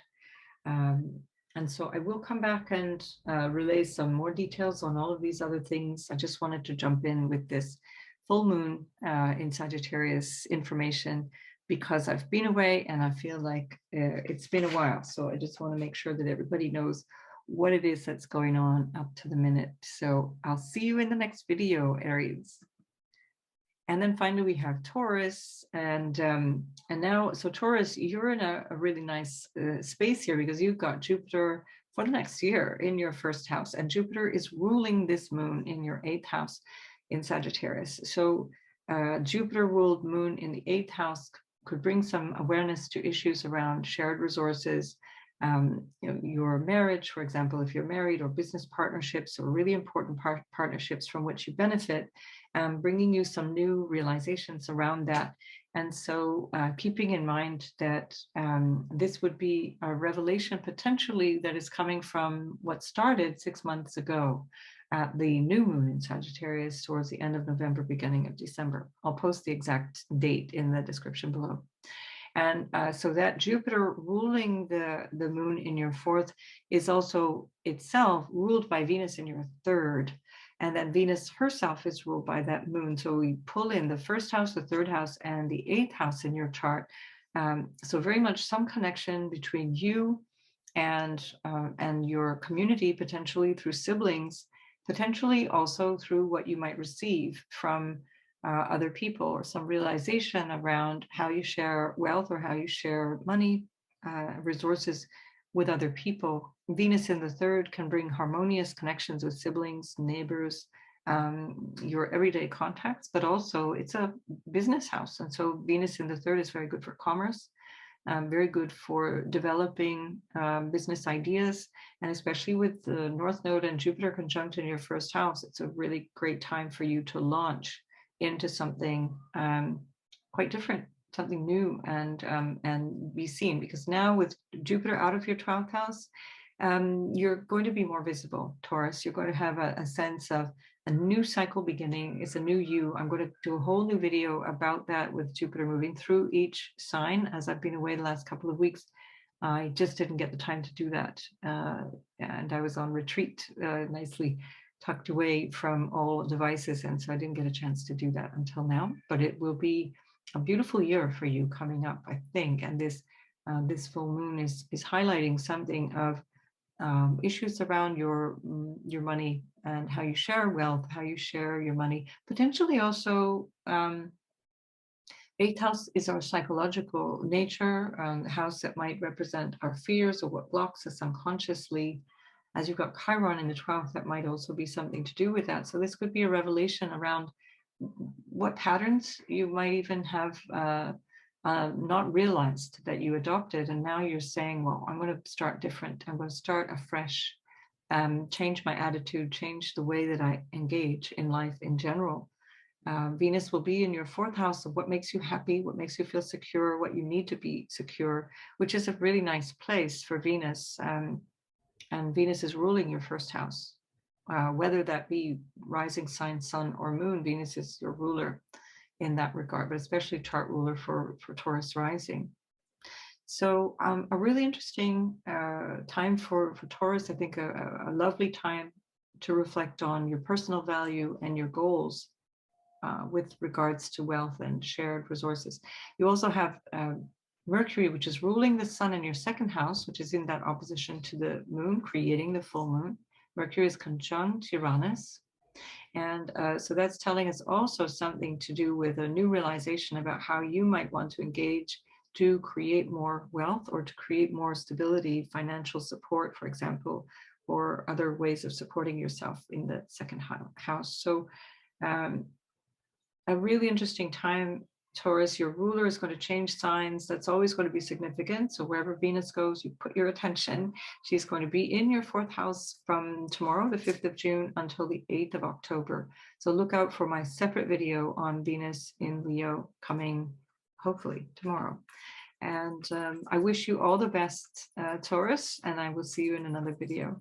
And so I will come back and relay some more details on all of these other things. I just wanted to jump in with this full moon in Sagittarius information, because I've been away and I feel like it's been a while. So I just want to make sure that everybody knows what it is that's going on up to the minute. So I'll see you in the next video, Aries. And then finally we have Taurus, and now, so Taurus, you're in a really nice space here, because you've got Jupiter for the next year in your first house, and Jupiter is ruling this moon in your 8th house in Sagittarius. So Jupiter ruled moon in the 8th house could bring some awareness to issues around shared resources, your marriage, for example, if you're married, or business partnerships, or really important partnerships from which you benefit, bringing you some new realizations around that. And so keeping in mind that this would be a revelation potentially that is coming from what started 6 months ago at the new moon in Sagittarius towards the end of November, beginning of December. I'll post the exact date in the description below. And so that Jupiter ruling the moon in your 4th is also itself ruled by Venus in your 3rd. And then Venus herself is ruled by that moon. So we pull in the 1st house, the 3rd house, and the 8th house in your chart. So very much some connection between you and your community, potentially through siblings, potentially also through what you might receive from other people, or some realization around how you share wealth, or how you share money, resources with other people. Venus in the 3rd can bring harmonious connections with siblings, neighbors, your everyday contacts, but also it's a business house. And so Venus in the 3rd is very good for commerce, very good for developing business ideas, and especially with the North Node and Jupiter conjunct in your 1st house, it's a really great time for you to launch into something quite different, something new, and be seen. Because now with Jupiter out of your 12th house, you're going to be more visible, Taurus. You're going to have a sense of a new cycle beginning. It's a new you. I'm going to do a whole new video about that, with Jupiter moving through each sign, as I've been away the last couple of weeks. I just didn't get the time to do that. And I was on retreat, nicely tucked away from all devices. And so I didn't get a chance to do that until now, but it will be a beautiful year for you coming up, I think. And this full moon is highlighting something of issues around your money, and how you share wealth, how you share your money. Potentially also, 8th house is our psychological nature, the house that might represent our fears, or what blocks us unconsciously. As you've got Chiron in the 12th, that might also be something to do with that. So this could be a revelation around what patterns you might even have not realized that you adopted. And now you're saying, well, I'm going to start different. I'm going to start afresh, change my attitude, change the way that I engage in life in general. Venus will be in your 4th house of what makes you happy, what makes you feel secure, what you need to be secure, which is a really nice place for Venus. And Venus is ruling your 1st house. Whether that be rising sign, sun, or moon, Venus is your ruler in that regard, but especially chart ruler for Taurus rising. So a really interesting time for Taurus. I think a lovely time to reflect on your personal value and your goals with regards to wealth and shared resources. You also have Mercury, which is ruling the sun in your second house, which is in that opposition to the moon, creating the full moon. Mercury is conjunct Uranus. And so that's telling us also something to do with a new realization about how you might want to engage to create more wealth or to create more stability, financial support, for example, or other ways of supporting yourself in the second house. So a really interesting time, Taurus. Your ruler is going to change signs. That's always going to be significant. So wherever Venus goes, you put your attention. She's going to be in your fourth house from tomorrow, the 5th of June, until the 8th of October. So look out for my separate video on Venus in Leo coming hopefully tomorrow. And I wish you all the best, Taurus, and I will see you in another video.